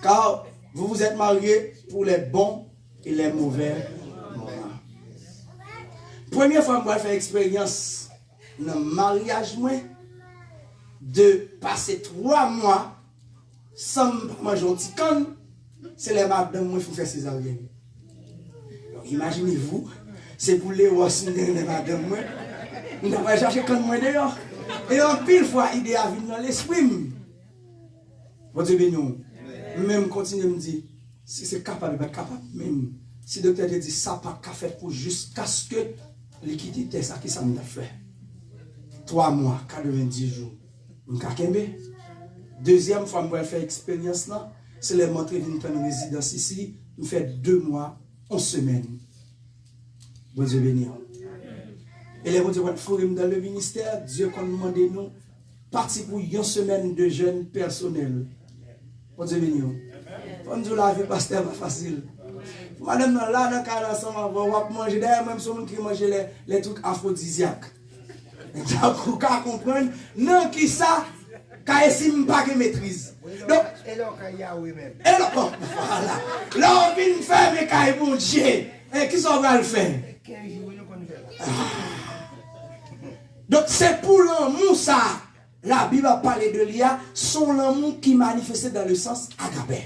Car vous vous êtes mariés pour les bons et les mauvais moments. Première fois que je fais expérience dans le mariage, de passer 3 mois sans manger un petit can, c'est les madames qui font faire césarienne. Imaginez-vous, c'est pour les rois les madames, on va chercher quand moi dehors. Et en pile fois, l'idée a venu dans l'esprit. Votre Dieu béni. Même continue à me dire, si c'est capable, pas capable. Même si le docteur te dit, ça pas qu'à faire pour jusqu'à ce que l'équité, ça qui ça m'a fait. 3 mois, 90 jours. Deuxième fois, je vais faire expérience là. C'est les montrer d'une prendre résidence ici. Nous faisons 2 mois, 11 semaines. Bon Dieu béni. Et les gens qui sont dans le ministère, Dieu qu'on demande nous, parti pour une semaine de jeûne personnel. Bon Dieu béni. On dit la vie pasteur pas facile. Madame là dans cas ensemble on va manger d'ailleurs même ceux qui mangent les trucs aphrodisiaques. Donc vous comprendre non qui ça quand estime pas que maîtrise. Donc et là quand il y a oui même. Et là voilà. Là on vient faire mes cailles bon Dieu. Et qui ça va le faire? 15 jours nous connaît. Donc c'est pour l'amour ça. La Bible a parlé de l'IA, son l'amour qui manifestait dans le sens agapé.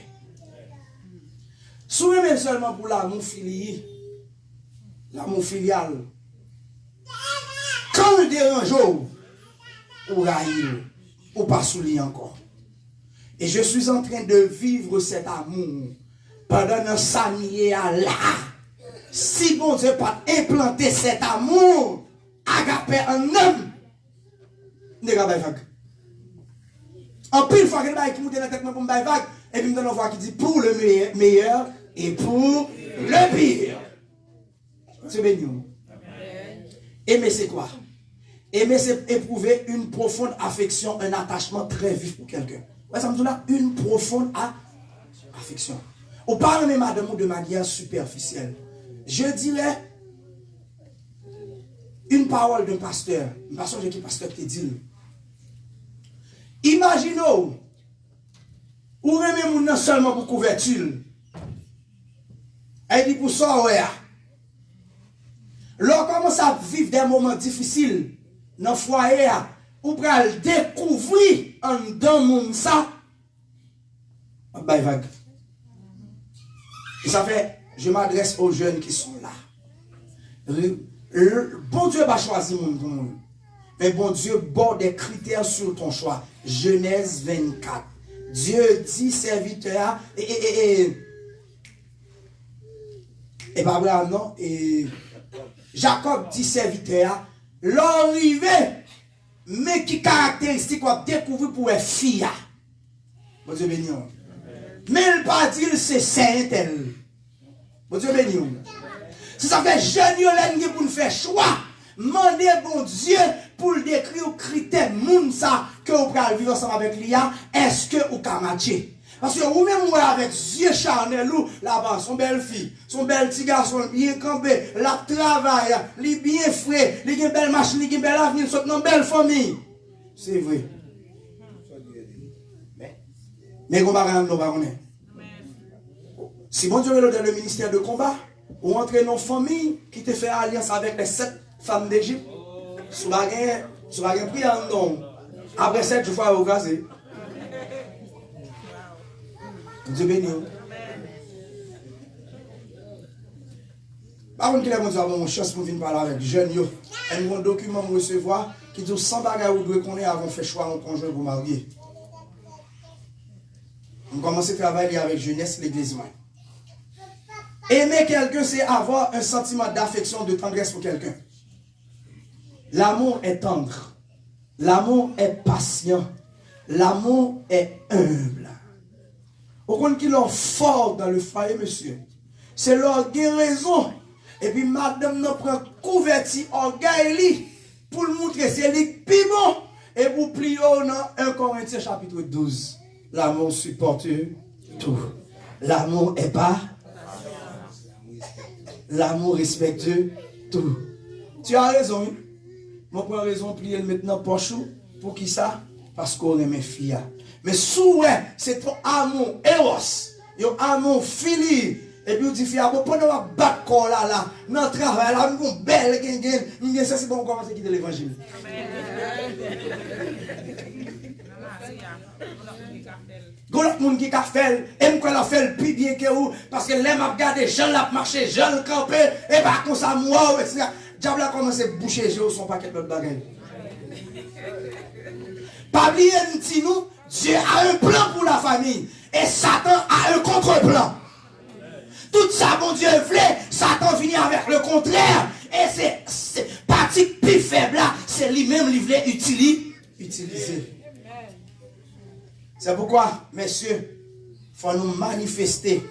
Souvenez seulement pour l'amour filial. L'amour filial. Quand le dérange, ou raïl, ou pas soulier encore. Et je suis en train de vivre cet amour pendant un samier à là. Si bon Dieu pas implanter cet amour, agapé en homme, ne va pas vague. En pile fois que le qui monte dans la tête pour me vague, et puis me donne une voix qui dit pour le meilleur et pour le pire. C'est béni. Aimer c'est quoi? Aimer c'est éprouver une profonde affection, un attachement très vif pour quelqu'un. Ouais, ça me donne une profonde affection. On parle même de manière superficielle. Je dirais une parole d'un pasteur. Un pasteur qui est pasteur qui dit. Imaginez, ou remet moun seulement pour couverture. Elle dit pour ça, ouais. Lorsqu'on commence à vivre des moments difficiles dans le foyer, ou pral découvrir en dans moun ça, bah vague. Et ça fait, je m'adresse aux jeunes qui sont là. Bon Dieu va choisir moun pour moun. Mais bon Dieu borde des critères sur ton choix. Genèse 24. Dieu dit serviteur et Abraham non et Jacob dit serviteur l'arrivée mais qui caractéristique qu'on découvrir pour une fille. Bon Dieu béni. Mais il pas dire c'est saint elle. Bon Dieu béni. Si ça fait jeune yo pour nous faire choix. Mandez bon Dieu pour le décrire critères moun ça que vous pouvez vivre ensemble avec l'IA. Est-ce que vous pouvez matcher? Parce que vous même avec yeux charnel là-bas, son belle fille, son bel petit garçon bien campé, la travail, li bien frais, li une belle machine, li une belle avenir, sont dans belle famille. C'est vrai. Mais vous ne pas connaître. Si bon Dieu veut dans le ministère de combat, ou entrer dans une famille qui te fait alliance avec les 7 femmes d'Égypte, sous la prière, non. Après 7 fois, vous casez. Dieu béni. Par contre, il a une chance pour venir parler avec les jeunes. Il y a un document pour recevoir qui dit 100 bagages où vous devez avant de faire choix en conjoint pour marier. On commence à travailler avec jeunesse, l'église. Aimer quelqu'un, c'est avoir un sentiment d'affection, de tendresse pour quelqu'un. L'amour est tendre. L'amour est patient. L'amour est humble. Au compte qu'il est fort dans le foyer, monsieur. C'est leur guérison. Et puis, madame, nous prend couverture, orgueil, pour le montrer, c'est lui plus bon. Et pour plier dans 1 Corinthiens chapitre 12. L'amour supporte tout. L'amour est pas. L'amour respecte tout. Tu as raison. Je prends raison de plier maintenant pochou. Pour qui ça? Parce qu'on aime mes filles. Mais souvent, c'est ton amour éros. Ton amour fili. Et puis, on dit, fille, pendant ma battre corps là, dans le travail, là, nous avons belle, nous ça, c'est bon, on commence à quitter l'évangile. Il y a des gens qui fait, et moi, je fais le plus bien que vous, parce que les m'a regardé, je l'ai marché, je l'ai campé, et bien, comme ça, moi, etc. Diable a commencé à boucher, j'ai son paquet de bagages. Pas oublier, nous, Dieu a un plan pour la famille, et Satan a un contre-plan. Tout ça, mon Dieu voulait, Satan finit avec le contraire, et c'est partie plus faible là, c'est lui-même qui voulait utiliser. C'est pourquoi, messieurs, il faut nous manifester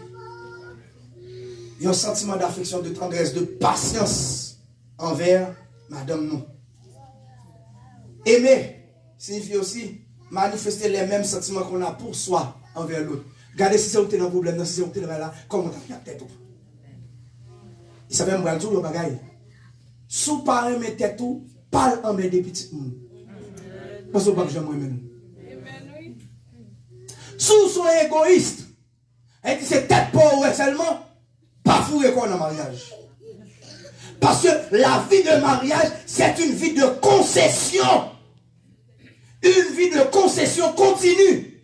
un sentiment d'affection, de tendresse, de patience envers madame nous. Aimer signifie aussi manifester les mêmes sentiments qu'on a pour soi envers l'autre. Regardez si c'est où tu es dans le problème, si c'est où tu es là, comment tu as tête. Il s'appelle Mbraltou, le bagaille. Sous parents mes têtes tout, parle en mes des petits monde. Parce que je j'aime moi sous sont égoïstes. Et c'est tête pour eux seulement, pas fourré quoi dans le mariage. Parce que la vie de mariage, c'est une vie de concession. Une vie de concession continue.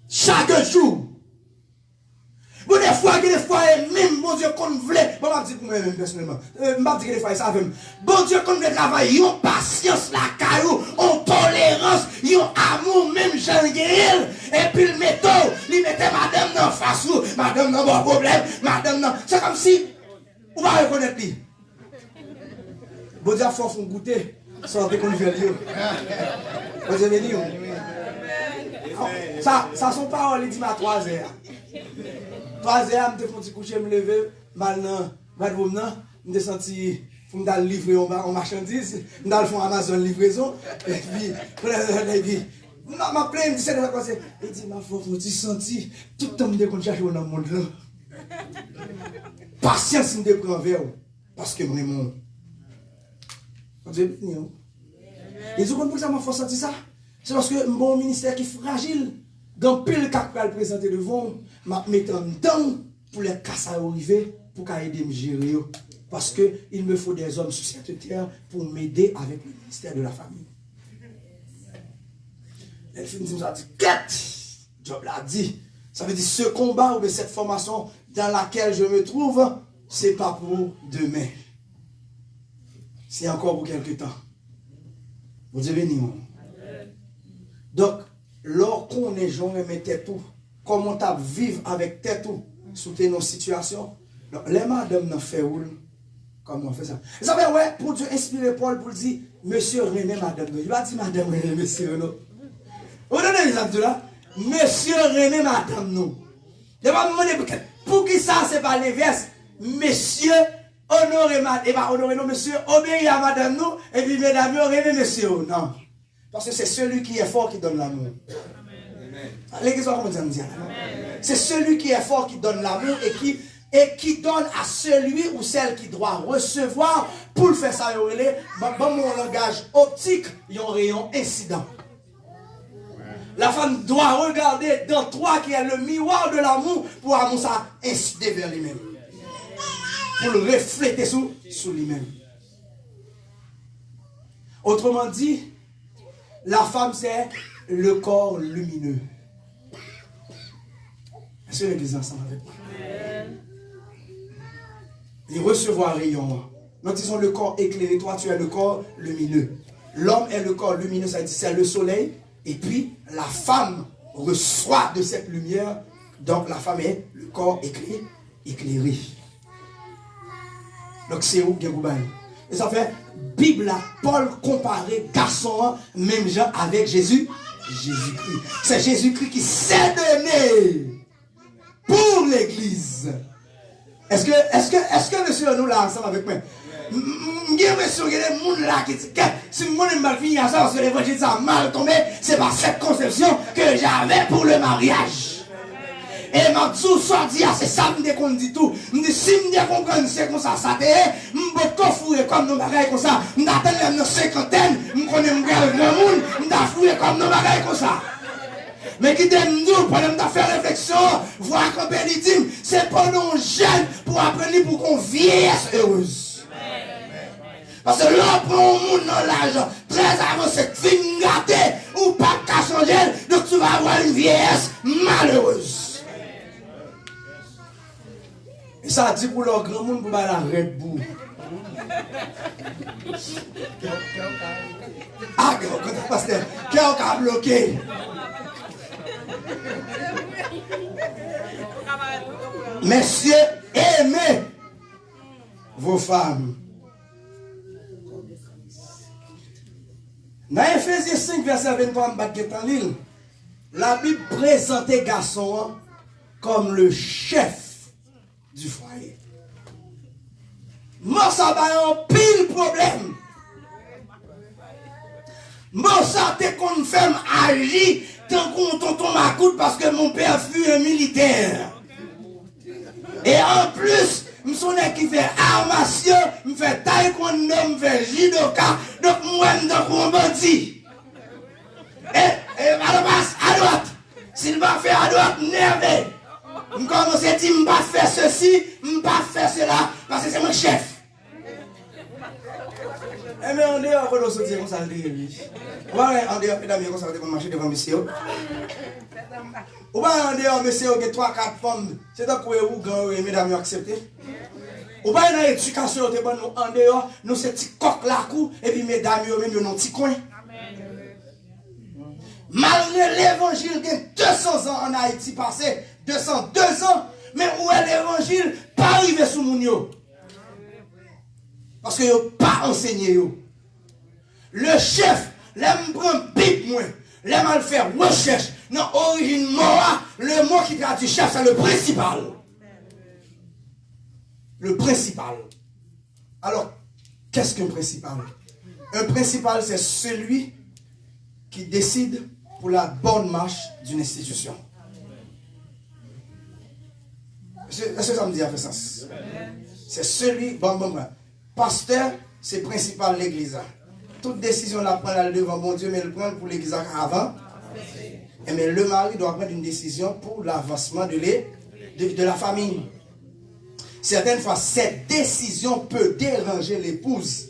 Chaque jour. Bon, des fois, même, bon Dieu, qu'on voulait, bon, je dis pour moi-même, personnellement, je dis que des fois, ça fait, bon Dieu, qu'on voulait travailler, yon patience, la caillou, on tolérance, yon amour, même Jean Guéril, et puis le métaux, il mettait madame dans face, ou, madame dans bon problème, madame dans, c'est comme si, on va reconnaître lui. Bon Dieu, il faut goûter, sans qu'on veut lui. Bon Dieu, béni, ça sont paroles, il dit ma 3 heures. 3 heures, je me suis couché, je me lever, maintenant, je me senti, je me livrer en marchandise, je me faire Amazon livraison, et puis, ma plaie, me dit, il dit, ma foi, je me senti, tout le temps, je me cherche dans le monde là. Patience, je me prends vers vous, parce que vraiment, Dieu béni. Et vous comprenez que ça m'a fait sentir ça? C'est parce que mon ministère qui est fragile. Dans pile cas pour le présenter devant, je mets un temps pour les casses à arriver, pour aider me gérer. Parce qu'il me faut des hommes sur cette terre pour m'aider avec le ministère de la famille. Elle finit nous a dit, quête! Job l'a dit. Ça veut dire ce combat ou cette formation dans laquelle je me trouve, ce n'est pas pour demain. C'est encore pour quelque temps. Vous devez venir. Donc, lorsqu'on est jeune, mais tête tout, comment tu vivre avec tête tout, sous nos situations, les madames n'ont fait où? Comment on fait ça? Vous savez, ouais, pour Dieu inspirer Paul pour dire, monsieur René, madame, il va dire madame René, monsieur, non? Vous donnez l'exemple là? Monsieur René, madame, non. Je vais me demander pour qui ça, c'est pas l'inverse. Monsieur, honoré, madame, et pas honoré, non, monsieur, obéir à madame, non, et puis mesdames, René, monsieur, non. Parce que c'est celui qui est fort qui donne l'amour. L'église, comment dire? C'est celui qui est fort qui donne l'amour et qui donne à celui ou celle qui doit recevoir. Pour le faire ça, dans mon langage optique, il y a un rayon incident. La femme doit regarder dans toi qui est le miroir de l'amour pour avoir ça inciter vers lui-même. Pour le refléter sous lui-même. Autrement dit, la femme, c'est le corps lumineux. Est-ce que l'église ensemble avec moi? Il recevra un rayon. Nous disons le corps éclairé, toi tu es le corps lumineux. L'homme est le corps lumineux, ça dit c'est le soleil. Et puis la femme reçoit de cette lumière. Donc la femme est le corps éclairé. Donc c'est où Géroubaï? Et ça fait Bible à Paul comparé garçon, même gens avec Jésus. Jésus-Christ. C'est Jésus-Christ qui s'est donné pour l'église. Est-ce que monsieur nous là ensemble avec moi? Monsieur, il y a des gens là qui disent que si moi je mal fini à ça, parce que l'évangile ça a mal tombé, c'est pas cette conception que j'avais pour le mariage. Et ma dou sorti c'est ça qu'on dit tout. Me dit si me comprendre c'est comme ça ça te me confouer comme nos bagailles comme ça. M'attendre nos cinquantaine, me connais me grand monde, me fouer comme nos bagailles comme ça. Mais qui nous pendant de faire réflexion, voir qu'on bénitime, c'est pas nos jeunes pour apprendre pour qu'on vieillisse heureuse. Parce que là, pour un monde dans l'âge très avancé, fin gâté ou pas qu'à changer, donc tu vas avoir une vieillesse malheureuse. Et ça dit pour leur grand monde pour la Red Bull. Ah, quand pasteur, cœur a bloqué. Messieurs, aimez vos femmes. Dans Ephésiens 5, verset 23, la Bible présentait garçon comme le chef du foyer. Moi, ça va un pile problème. Moi, ça te qu'on fait agir tant qu'on tonton m'acoute parce que mon père fut un militaire. Et en plus, je suis qui fait armation, je fais taekwondo, je fais judoka, donc moi, je suis un bandit. Et à droite, s'il va faire à droite, nerveux. Je commence à dire, je ne vais pas faire ceci, je ne vais pas faire cela parce que c'est mon chef. Eh mais on dehors, on doit sortir comme ça, le dit. Ouais, en dehors, mesdames, comme ça, on va marcher devant monsieur. Ou pas en dehors, monsieur, qui 3-4 femmes, c'est donc que vous, quand mesdames, acceptez. Ou pas dans l'éducation, nous en dehors, nous c'est petit coq la cou, et puis mesdames, même nous petit coin. Malgré l'évangile qui a 200 ans en Haïti passé, 202 ans, mais où est l'évangile pas arrivé sous mon yo? Parce que yo pas enseigné yo. Le chef, l'aime prendre bip moi, l'aime mal faire recherche. Non, origine mort, le mot qui traduit chef, c'est le principal. Le principal. Alors, qu'est-ce qu'un principal? Un principal, c'est celui qui décide pour la bonne marche d'une institution. Est-ce que ça me dit à fait sens? C'est celui, pasteur, c'est principal l'église. Toute décision la prend devant bon Dieu, mais elle prend pour l'église avant. Et mais le mari doit prendre une décision pour l'avancement de la famille. Certaines fois, cette décision peut déranger l'épouse.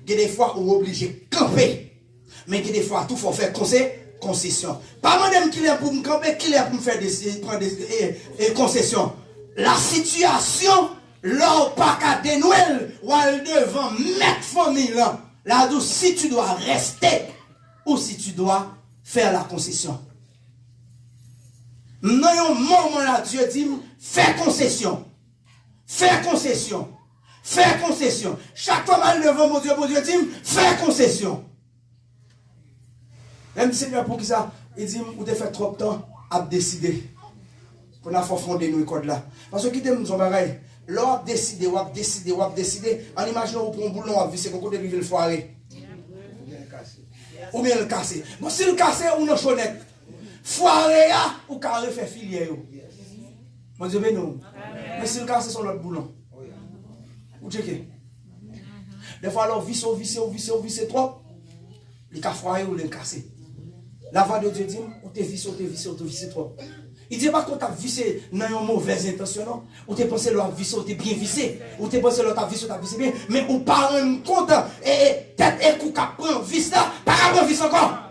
Il y a des fois où on est obligé de camper. Mais il y a des fois, tout faut faire concession. Pas madame qui est pour me camper, qui est pour me faire des concessions. La situation, là, pas qu'à dénouer, ou elle devant mettre famille là. Là, d'où si tu dois rester, ou si tu dois faire la concession. Non, un moment là, Dieu dit, fais concession. Fais concession. Fais concession. Chaque fois mal devant mon Dieu dit, fais concession. Même Seigneur, pour qui ça? Il dit, vous avez fait trop de temps à décider. Pour nous faire fonder nos codes là. Parce que qui t'aime son bagage? Là, vous décidez. En imaginant, vous prenez un boulon, vous avez vu, c'est qu'on côté le foiré. Ou bien le casser. Bon, si le casser, ou non chonnette. Foiré, ou carré fait filière. Mon Dieu, non. Mais si le casser, c'est l'autre boulon. Vous checkez. Des fois, alors, vissez trop. Il a foiré ou le casser. La voix de Dieu dit, ou te vissé trop. Il dit pas qu'on t'a vissé dans une mauvaise intention, non? Ou t'es pensé l'autre vissé, ou t'es bien vissé. Ou t'es pensé l'autre vissé, bien. Mais ou pas rendre compte, et tête et coup qu'à prendre vis là, pas qu'à prendre vis encore.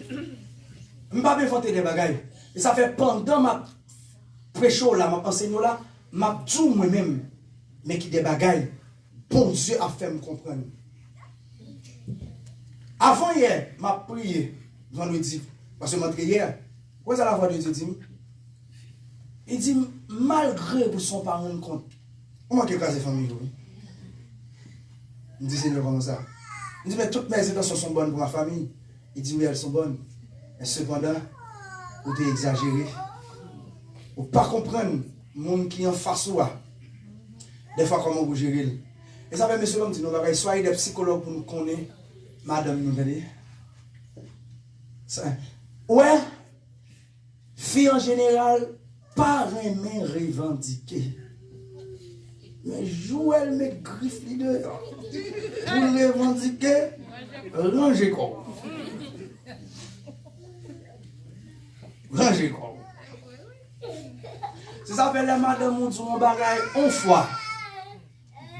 Je ne vais pas bien faire des bagailles. Et ça fait pendant ma prêcho là, ma enseignant là, ma dit moi-même, mais qui des bagailles, bon Dieu a fait me comprendre. Avant hier, m'a prié vendredi, parce que je m'entre hier, quoi est la voix de Dieu dit? Il dit, malgré vous ne sont pas rendre compte, comment que casser famille? Il dit, Seigneur, comment ça? Il dit, mais toutes mes intentions sont bonnes pour ma famille. Il dit, oui, elles sont bonnes. Mais cependant, vous êtes exagéré. Vous ne pas comprendre le monde qui est en face de vous. Des fois, comment vous gérez. Et ça fait, monsieur l'homme dit, soyez des psychologues pour nous connaître. Madame, nous venez. Ouais, fille en général, pas vraiment revendiquer. Mais Joël me griffe les deux. Pour revendiquer, rangez quoi. Rangez quoi. C'est ça fait la madame mon Dieu, mon bagage, une fois,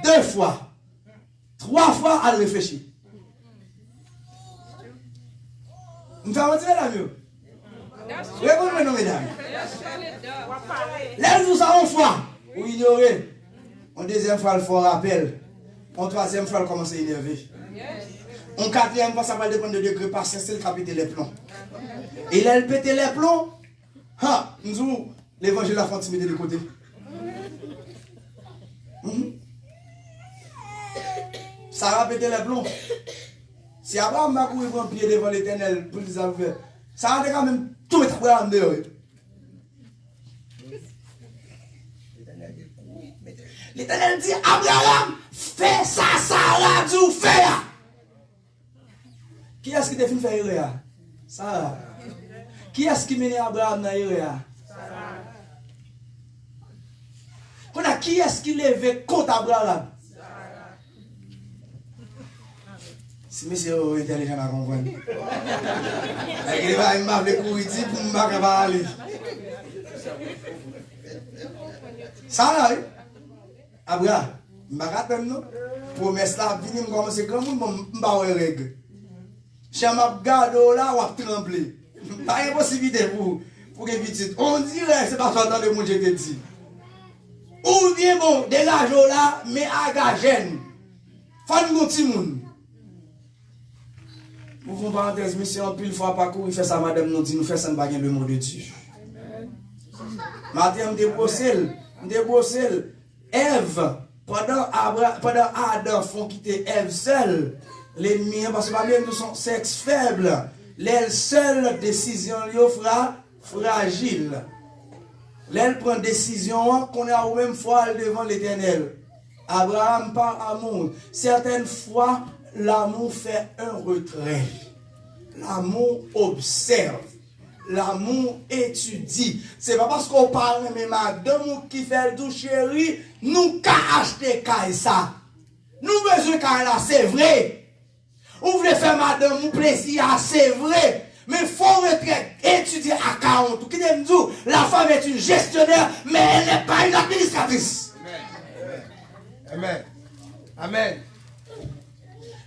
2 fois, 3 fois, elle réfléchit. Nous avons dit la mieux. Répondez nous, mesdames. Là, nous avons foi. Vous ignorez. En 2e fois, il faut rappel. En 3e fois, il commence à énerver. En 4e fois, ça va dépendre de degré parce que c'est le qui a pété les plombs. Et là, il pète les plombs. Nous avons l'évangile à fond, de côté. Ça va péter les plombs. Si Abraham m'a couru un pied devant l'Éternel pour les affaires, ça va quand même tout mettre en dehors. L'Éternel dit, Abraham, fais ça, Sarah, tu fais. Qui est-ce qui t'a fait faire Iréa? Sarah. Qui est-ce qui mène Abraham dans Iréa? Sarah. Qui est-ce qui lève contre Abraham? Si monsieur est intelligent à comprendre. Il va me courir pour me aller. Ça là, oui. Abraham, je ne vais pas attendre, non. Promesse là, venir me commencer comme je ne vais pas règle. Je m'a gardé là, ou à trembler. Pas impossibilité pour que petite. On dirait, c'est pas ça dans le monde que je te dis. Ou bien bon, dégage là, mais agagène. Fan mon petit monde. Vous vous parenthèse, monsieur, en pile fois parcours, il fait ça, madame, nous dit, nous fait ça, nous pas le mot de Dieu. Matin, me débossé. Ève, pendant Adam font quitter Ève seule, l'ennemi, parce que même de son sexe faible, l'elle seule décision fera fragile. L'elle prend décision qu'on est au même fois devant l'Éternel. Abraham par amour. Certaines fois, l'amour fait un retrait. L'amour observe. L'amour étudie. C'est pas parce qu'on parle, mais madame qui fait le tout chéri, nous qu'à acheter ça. Nous besoin de là, c'est vrai. Vous voulez faire madame ou plaisir, c'est vrai. Mais il faut étudier à 40. Qui me dit, la femme est une gestionnaire, mais elle n'est pas une administratrice. Amen. Amen.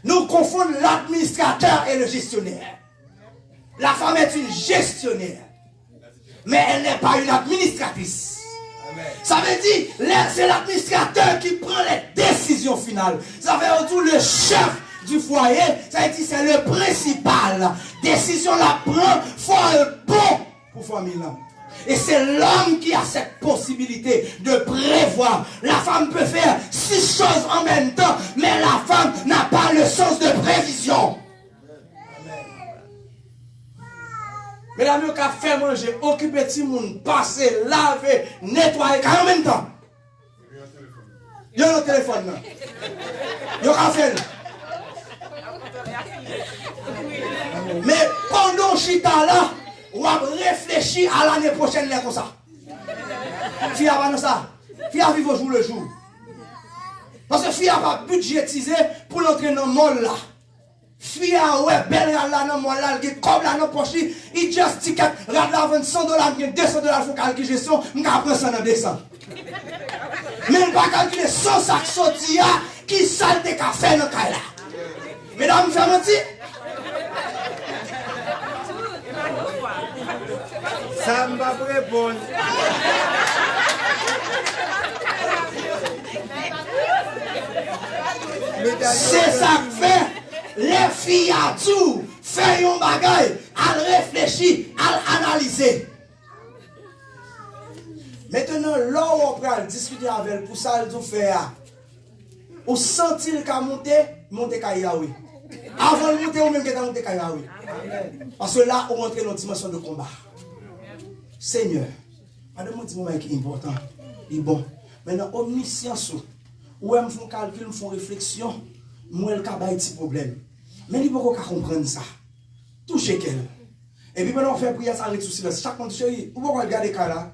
Nous confondons l'administrateur et le gestionnaire. La femme est une gestionnaire, mais elle n'est pas une administratrice. Amen. Ça veut dire, c'est l'administrateur qui prend les décisions finales. Ça veut dire le chef du foyer, ça veut dire c'est le principal. Décision la prend, faut être bon pour famille. Et c'est l'homme qui a cette possibilité de prévoir. La femme peut faire 6 choses en même temps, mais la femme n'a pas le sens de prévision. Mesdames, vous avez fait manger, occuper tout le monde, passer, laver, nettoyer, en même temps. Vous avez le téléphone. Vous avez fait. Mais pendant chita là, on va réfléchir à l'année prochaine comme ça. Fille a pas ça. Fille a vivre au jour le jour. Parce que fille a pas budgétisé pour l'entrer dans le monde là. Fille a ouais belle là dans le monde là, qui comme là dans poche, il just ticket, rad là $200, $200 faut calculer gestion, on va prendre ça dans 200. Mais on va calculer 100 sacs sortis qui salte café dans là. Mesdames, vous menti? Ça ne va pas répondre. C'est ça que fait les filles à tout, faire un bagage, à réfléchir, à analyser. Maintenant, là où on peut discuter avec elle, pour ça, elle doit faire. Ou sentir qu'à monter Kayaoui. Avant de monter, ou même qu'à monter Kayaoui. Parce que là, on rentre dans une dimension de combat. Seigneur, madame, mon petit moment qui est important. Il est bon. Maintenant, omniscience, où elle me font calcul, me font réflexion, moi, elle a un petit problème. Mais il ne peut pas comprendre ça. Touchez qu'elle. Et puis, maintenant, on fait prière, ça arrête sous silence. Chaque monde, chérie, vous pouvez regarder le cas là.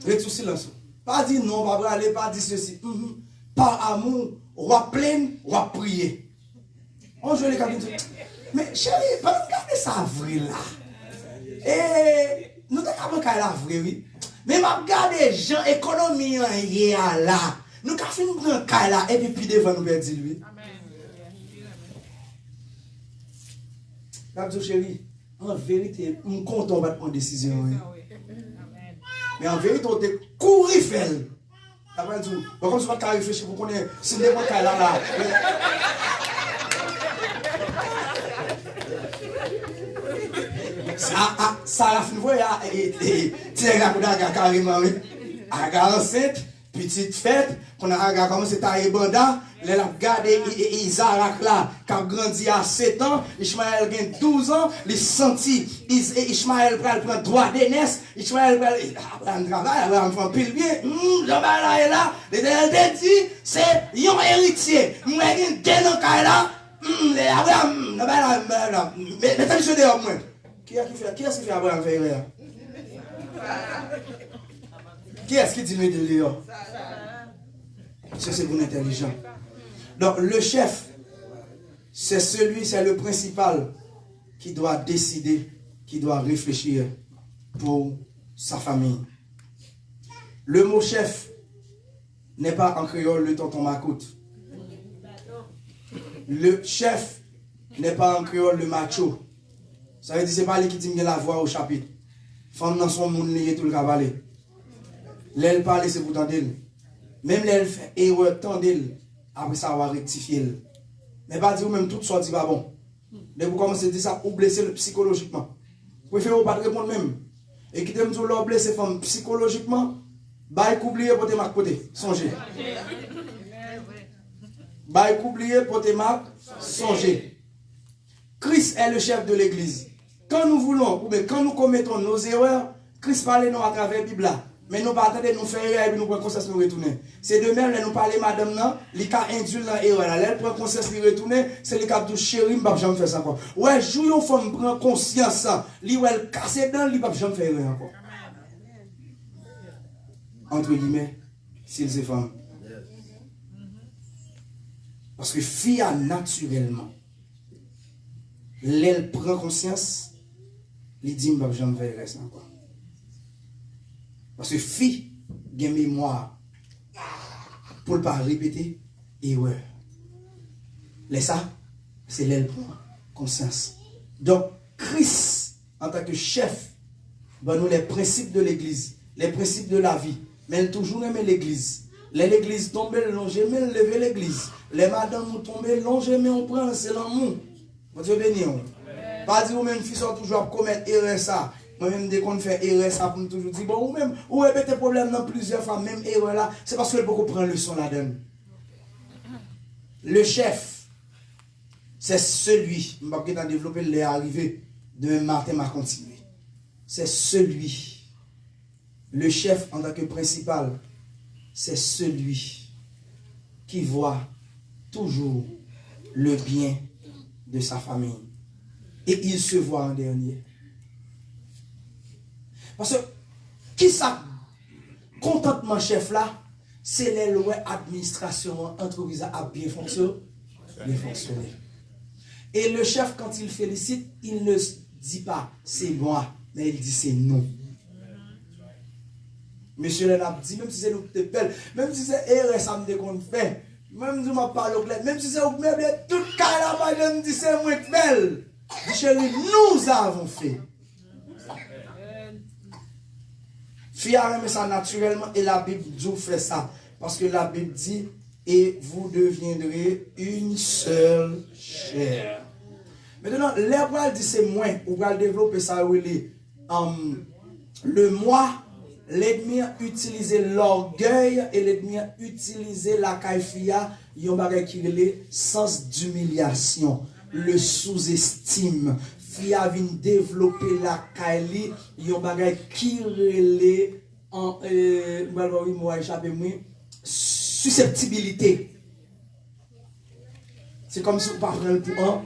Arrête sous silence. Pas dire non, pas aller, pas dire ceci. Par amour, on va plaindre, on va prier. On joue les cabines. Mais chérie, pas regarder ça vrai là. Et nous avons qu'à la vraie, oui. Mais je regarde les gens, économie hier là. Nous avons fait un cas là, et puis devant nous perdre lui. Amen. Chérie, en vérité, je suis content de prendre une décision. Mais en vérité, on te courir faire. Après tout, comme si on ne réfléchir pour connaître si on est là. Ça a fini, tu as carrément, à enceinte, petite fête, qu'on a commencé à Banda, les a gardé Isaac là, qui a grandi à 7 ans, Ishmael a 12 ans, il senti, Ishmael prend droit d'aînesse, Ishmael prend travail, Abraham fait pile bien, Jean-Bala est là, il dit, c'est un héritier, moi j'ai 2 ans là, Abraham, mettez-le sur dehors moi. Qui est-ce qui fait Abraham faire là? Qui est-ce qui dit nous de dehors? C'est pour l'intelligent. Donc le chef, c'est le principal qui doit décider, qui doit réfléchir pour sa famille. Le mot chef n'est pas en créole le tonton Macoute. Le chef n'est pas en créole le macho. Ça veut dire que ce n'est pas lui qui dit la voix au chapitre. Femme dans son monde, il tout le cavalier. L'aile parle, c'est pour tendre. Même l'aile fait erreur, tendre. Après ça, on va rectifier. Mais pas dire même tout sorti pas bon. Mais vous commencez à dire ça, vous blessez psychologiquement. Vous préférez pas répondre même. Et qui t'aime dire leur blesser femme psychologiquement, bah oublier pour te marquer côté. Songez. Bah oublier pour te marquer, songez. Christ est le chef de l'église. Quand nous voulons, ou bien quand nous commettons nos erreurs, Christ parle nous à travers la Bible. Mais nous pas attendre nous faire erreur et puis nous prendre conscience nous retourner. C'est de même nous parler madame là, li ka indule dans erreur là, elle prend conscience li retourner, c'est li ka dou chéri, m'pa jamais faire ça encore. Ouais, jou yon femme prend conscience ça, li ou elle casse dedans, li pas jamais faire erreur encore. Entre guillemets, s'ils et femmes. Parce que fille a naturellement, elle prend conscience, li dit m'pa jamais faire erreur encore. Parce que fille a une mémoire pour ne pas répéter erreur. Les ça, c'est l'elle prend conscience. Donc, Christ, en tant que chef, ben nous les principes de l'église, les principes de la vie. Mais elle toujours aimé l'église. L'église tombe, longe, mais elle lève l'église. Les madames nous tombent, longe, mais on prend, c'est l'amour. Mon Dieu béni. Pas dire ou même fils sont toujours à commettre erreur ça. Moi-même, dès qu'on fait erreur, ça pour toujours dire, bon, ou même, ou répéter problème dans plusieurs fois, même erreur là, c'est parce que beaucoup prend leçon là-dedans. Le chef, c'est celui, je vais pas développer les arrivées, demain matin, m'a continué. C'est celui, le chef en tant que principal, c'est celui qui voit toujours le bien de sa famille. Et il se voit en dernier. Parce que, qui ça, contentement chef là, c'est les lois administration, entreprise a bien fonctionné. Et le chef, quand il félicite, il ne dit pas c'est moi, mais il dit c'est nous. Monsieur Lenab dit, même si c'est nous qui te belle, même si c'est erreur, ça me déconne fait, même si je parle au clair, même si c'est au meuble, tout le cas là-bas, je me dis c'est moi qui belle. Chérie, nous avons fait. Fille a remis ça naturellement et la Bible dit fait ça. Parce que la Bible dit et vous deviendrez une seule chair. Maintenant, l'hébreu dit c'est moins. On va développer ça. Le moi, l'ennemi a utilisé l'orgueil et l'ennemi a utilisé la caïfia. Il y a un bagage qui est le sens d'humiliation, le sous-estime. Fia vient développer la caïli, il y a un bagage qui relève en susceptibilité. C'est comme si on ne parlait pas pour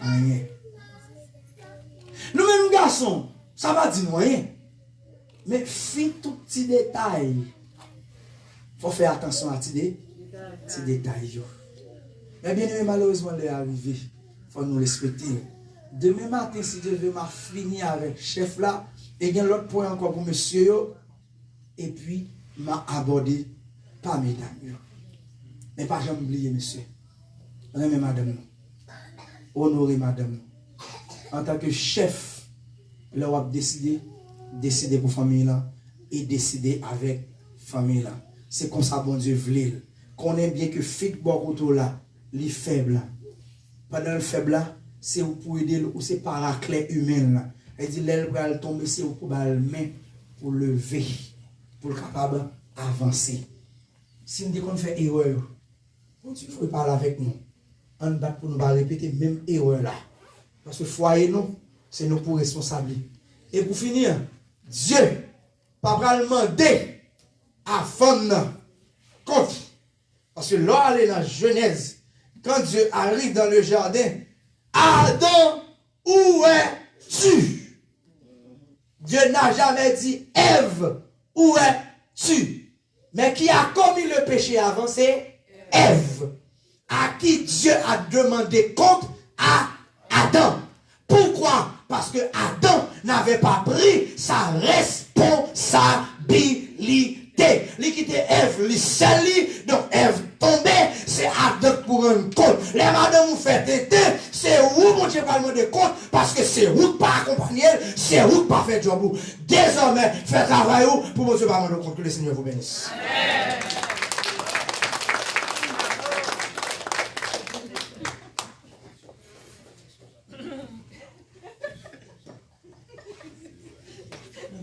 rien. Nous-mêmes garçons, ça va dire rien. Mais fin tout petit détail. Il faut faire attention à ces détails. Mais bien malheureusement, il est arrivé. Il faut nous respecter. Demain matin, si Dieu veut, m'a fini avec chef là, et il y a l'autre point encore pour monsieur, et puis m'a abordé par mesdames. Mais pas jamais oublier, monsieur. Remets madame. Honorer madame. En tant que chef, là, on a décidé pour famille là, et décider avec famille là. C'est comme ça, bon Dieu veut. Qu'on aime bien que fit beaucoup là, les faibles. Pendant le faible là, c'est pour aider ou c'est par la clé humaine. Elle dit l'aile va tomber, c'est pour la main pour lever, pour être capable d'avancer. Si on dit qu'on fait erreur, il faut parler avec nous. On va pour nous répéter même erreur là. Parce que foyer nous, c'est nous pour responsabiliser. Et pour finir, Dieu, pas demander à femme contre. Parce que là, elle est dans Genèse. Quand Dieu arrive dans le jardin, Adam, où es-tu? Dieu n'a jamais dit, Ève, où es-tu? Mais qui a commis le péché avant, c'est Ève. À qui Dieu a demandé compte? À Adam. Pourquoi? Parce que Adam n'avait pas pris sa responsabilité. quitté Ève, il sali, donc Ève tombée, c'est Adam pour rendre compte. Les madame vous fait têter, c'est où mon Dieu va demander compte, parce que c'est où pas accompagner, c'est où pas faire job. Désormais, faites travail pour mon Dieu va demander compte, que le Seigneur vous bénisse. Amen.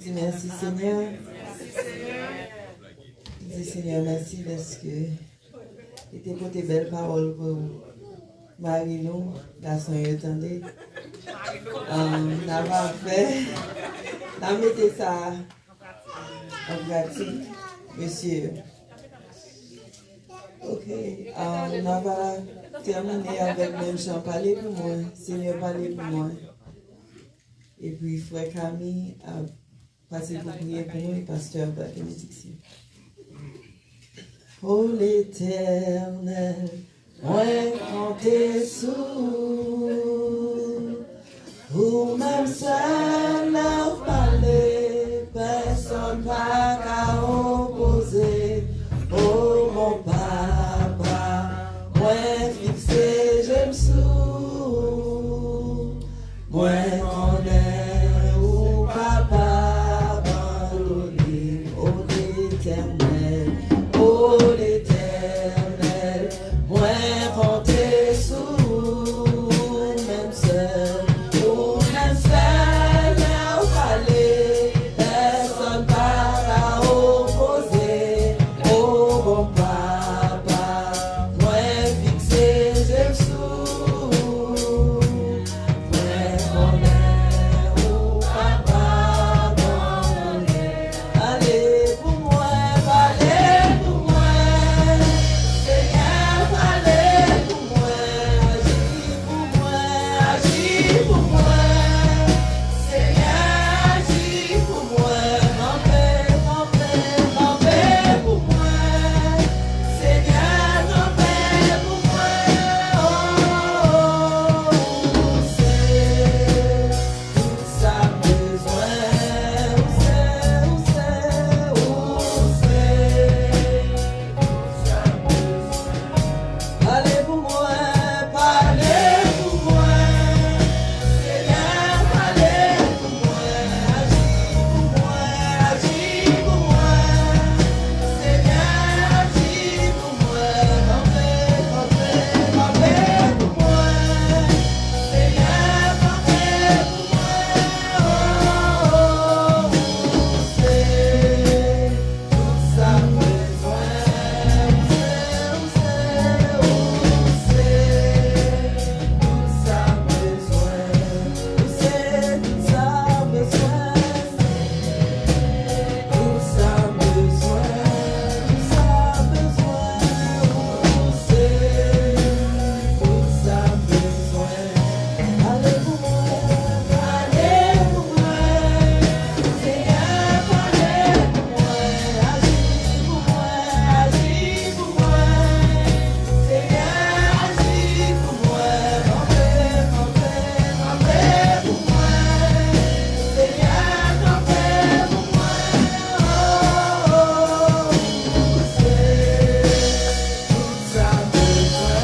Merci Seigneur. Je dis Seigneur merci parce que tu étais pour tes belles paroles pour Marie-nous, garçon et attendez. On a pas fait. On a mis ça en pratique, monsieur. Ok, on va terminer avec même chant. Parlez pour moi. Seigneur, parlez pour moi. Et puis, frère Camille a passé pour prier pour nous, le pasteur de la bénédiction. Oh l'Éternel, moi compter sous, ou même seul leur parler, personne pas qu'à opposer. Oh mon papa, moi fixé, j'aime sous, moi connais ou papa abandonné, oh l'Éternel, oh l'Éternel, moi compter sous, même seul, ou même seul, leur parler, personne pas à opposer. Oh mon papa, moi fixé, j'aime sous, moi connais ou papa abandonné. Allez pour moi, allez pour moi, Seigneur, allez pour moi, agis pour moi, Seigneur, agis pour moi, campez pour moi, Seigneur, campez pour moi, oh, c'est tout ça besoin, allez pour moi, parlez pour moi, Seigneur, allez pour moi, agis pour moi, Seigneur, agis pour moi, campez pour moi, Seigneur, campez pour moi, oh, c'est tout ça besoin, allez pour moi, Seigneur, parlez pour moi, agis pour moi, Seigneur, agis pour moi, campez pour moi, Seigneur, campez pour moi, oh, c'est tout ça besoin,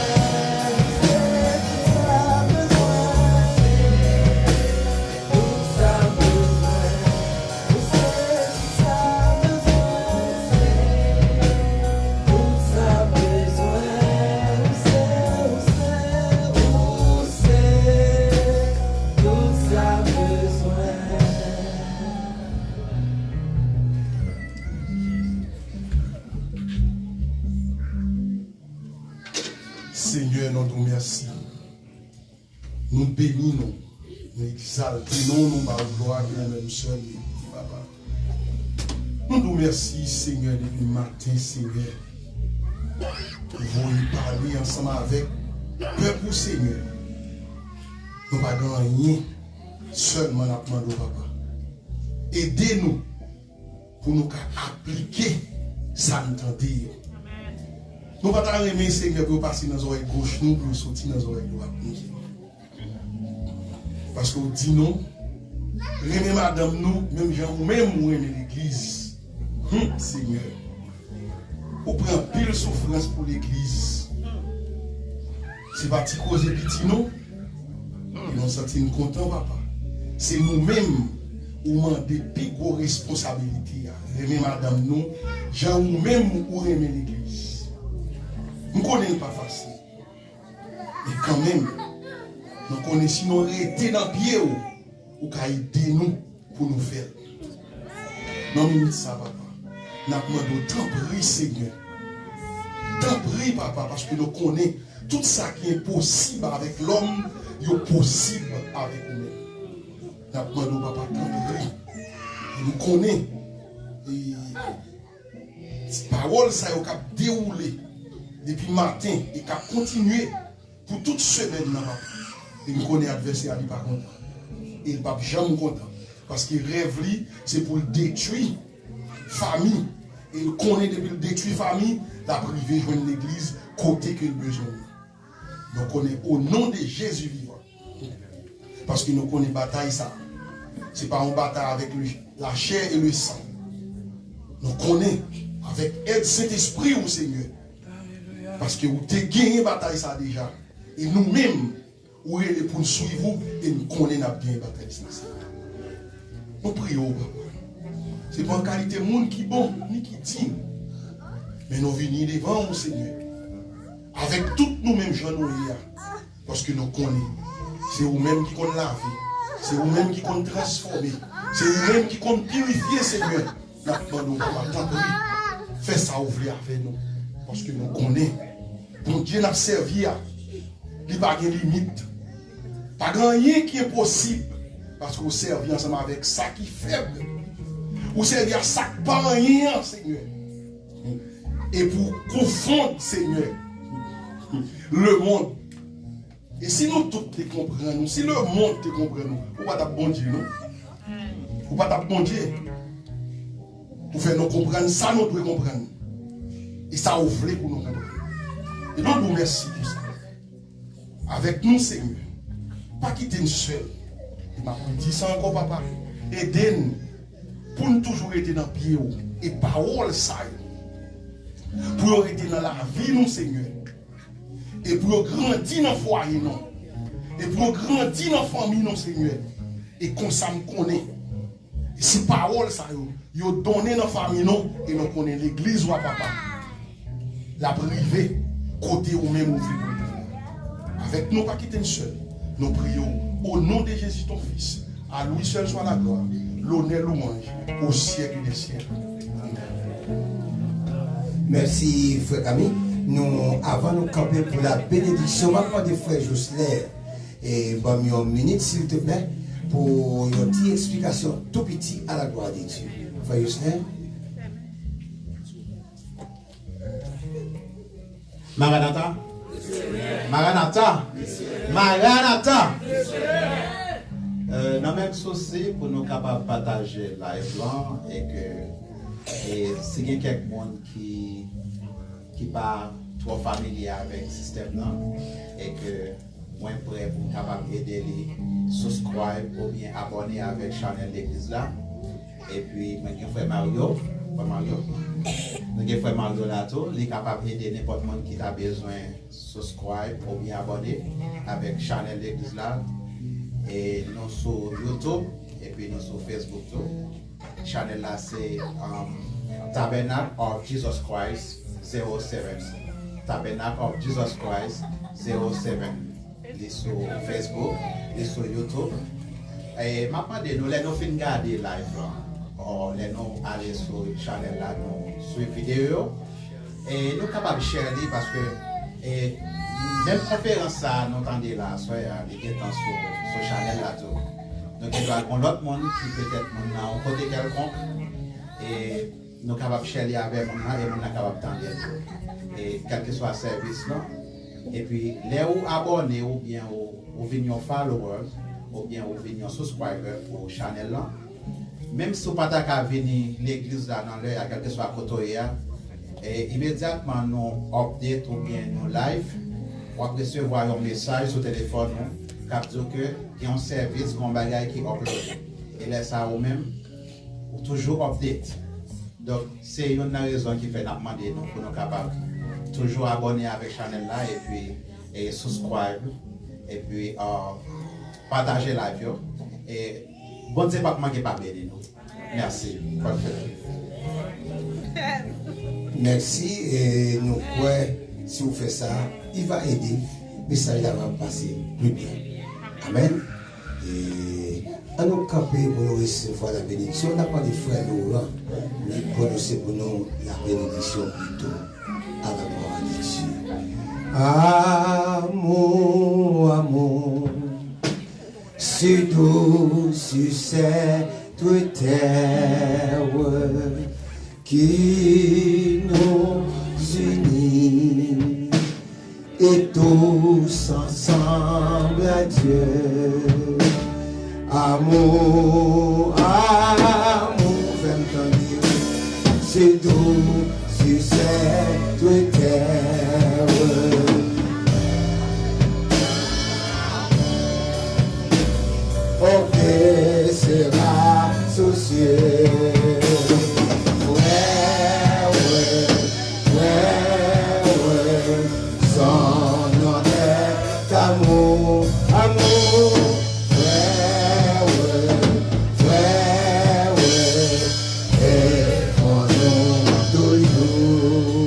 Seigneur, nous te remercions. Nous bénissons, nous exaltons, nous par gloire pour nous-mêmes seuls, Papa. Nous te remercions, Seigneur, depuis le matin, Seigneur. Nous voulons parler ensemble avec le peuple, Seigneur. Nous ne pas rien, seulement nous demandons, Papa. Aidez-nous pour nous appliquer ça nous tente. Nous ne pouvons pas aimer, Seigneur, pour passer dans les oreilles gauche, nous, pour sortir dans les oreilles droite. Parce que dit non, aimer madame nous, même gens, même nous aimer l'église. Seigneur, on prend pile souffrance pour l'église. C'est pas petit cause petit non. Et nous sommes contents, papa. C'est nous-mêmes où demandons plus gros responsabilités. Aimer madame nous, Jean nous-mêmes où aimer l'église. Nous ne connaissons pas facile. Et quand même, nous connaissons nous arrêter dans le pied ou qu'à aider nous pour nous faire. Non, mais ça, papa. Nous demandons tant pris, Seigneur. Tant pris, papa, parce que nous connaissons tout ça qui est possible avec l'homme, est possible avec nous. Nous demandons, papa, tant pris. Et nous connaissons. Et ces paroles, ça a déroulé depuis le matin et qui a continué pour toute semaine. Et nous connaissons l'adversaire, il n'est pas content. Et il n'est pas jamais content. Parce qu'il rêve, c'est pour le détruire famille. Et il connaît depuis le détruire famille, la privée joindre l'église, côté qu'il a besoin. Nous connaissons au nom de Jésus vivant. Parce que nous connaissons la bataille, ça. Ce n'est pas une bataille avec la chair et le sang. Nous connaissons avec aide Saint-Esprit au Seigneur. Parce que vous avez gagné la bataille, ça déjà. Et nous-mêmes, nous sommes pour nous suivre et nous connaissons la bataille, ça. Nous prions, papa. Ce n'est pas en qualité de monde qui est bon, ni qui digne. Mais nous venons devant mon Seigneur. Avec toutes nous-mêmes, gens nous hier. Parce que nous connaissons. C'est vous-même qui compte laver. C'est vous-même qui compte transformer. C'est vous-même qui compte purifier, Seigneur. Nous demandons, papa, fais ça ouvrir avec nous. Parce que nous connaissons. Bon Dieu n'a servi à. Il n'y a pas de limite. Pas grand rien qui est possible. Parce que vous servez ensemble avec ça qui est faible. Vous servez à ça qui pas rien, Seigneur. Et pour confondre, Seigneur, le monde. Et si nous tous te comprenons, si le monde te comprend, vous ne pouvez pas bon Dieu, non? Vous ne pouvez pas bon Dieu. Vous faites nous comprendre, ça nous devons comprendre. Et ça ouvre pour nous comprendre. Et donc, nous merci pour ça. Avec nous, Seigneur. Pas quitter nous seuls. Il m'a dit ça encore, papa. Aidez-nous pour nous toujours être dans le pied et parole ça. Pour être dans la vie, nous, Seigneur. Et pour grandir dans le foyer, non. Et pour grandir dans la famille, non, Seigneur. Et comme ça, nous connaissons. Et si parole ça, vous donné dans la famille, non. Et nous connaissons l'église ou papa. La privée, côté ou même ouvrir. Avec nous, pas quitter nous seuls. Nous prions au nom de Jésus, ton Fils. À lui seul soit la gloire, l'honneur, louange, au siècle des siècles. Merci, frère Camille. Nous, avant de camper pour la bénédiction, maintenant de frère Jocelyn, et bon, une minute, s'il te plaît, pour une petite explication tout petit à la gloire de Dieu. Frère Jocelyn. Maranatha. Maranatha. Maranatha. Dans même souci pour nous capables de partager live là et que si il y a quelqu'un qui pas trop familier avec le système là et que moi prêt pour capable aider les subscribe ou bien abonner avec la chaîne d'église là et puis moi j'ai frère Mario. Nous avons fait Mario Lato, il est capable d'aider n'importe qui qui a besoin de subscribe ou bien abonner avec la chaîne de l'église là. Et nous sur YouTube et puis nous sur Facebook. La chaîne là c'est Tabernacle of Jesus Christ 07. Tabernacle of Jesus Christ 07. Il est sur Facebook, il est sur YouTube. Et maintenant, nous allons finir garder live là. Nous allons aller sur la chaîne là, nous suivre vidéo. Et nous sommes capables de share parce que même conférence ça, nous entendons là, soit il est sur la chaîne là. Donc il doit y avoir l'autre monde qui peut-être a un côté quelconque. Et nous sommes capables de share avec les gens et nous sommes capables d'entendre. Et quel que soit le service là. Et puis les abonnés ou bien ou venir followers ou bien ou venir subscribers pour la chaîne là. Même si vous n'avez pas venir l'église là dans l'heure, quel que soit côté, et immédiatement nous update ou bien nous live, ou recevoir un message sur le téléphone qui dit que il y a un service, un bagage qui upload. Et là, ça ou même, ou toujours update. Donc, c'est une raison qui fait nous demander nous pour nous capables toujours abonner avec Chanel là et puis et subscribe et puis partager la vie et bon Dieu pas manquer pas bénir nous. Merci. Merci et nous croyons, si vous faites ça, il va aider, le message va passer plus bien. Amen. Et à nous camper pour nous recevoir la bénédiction. On n'a pas de frère Laurent, mais pour nous, c'est pour nous la bénédiction plutôt à la gloire de Dieu. Amour, amour, sur tout, sur cette terre qui nous unit et tous ensemble à Dieu. Amour, amour, fais-moi dire, c'est doux sur cette terre. Oh, paix sera soucieux. Amour, amour, frère, frère, et en nom de nous.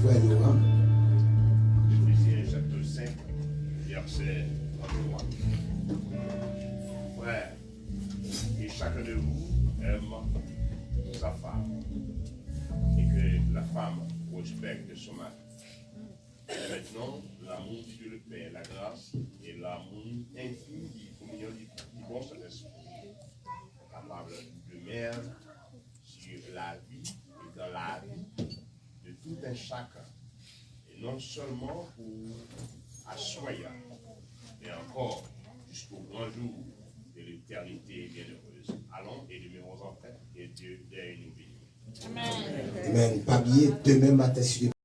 Frère Laurent. Éphésiens chapitre 5, verset 33. Frère, et chacun de vous aime sa femme, et que la femme respecte son mari. Et maintenant, l'amour de Dieu le Père, la grâce et l'amour infini de communion du bon Saint-Esprit, capable de mettre sur la vie et dans la vie de tout un chacun, et non seulement pour assoyer, mais encore jusqu'au grand jour de l'éternité bienheureuse. Allons et demeurons en paix, et Dieu daigne nous bénir. Amen. Pas bien, demain matin,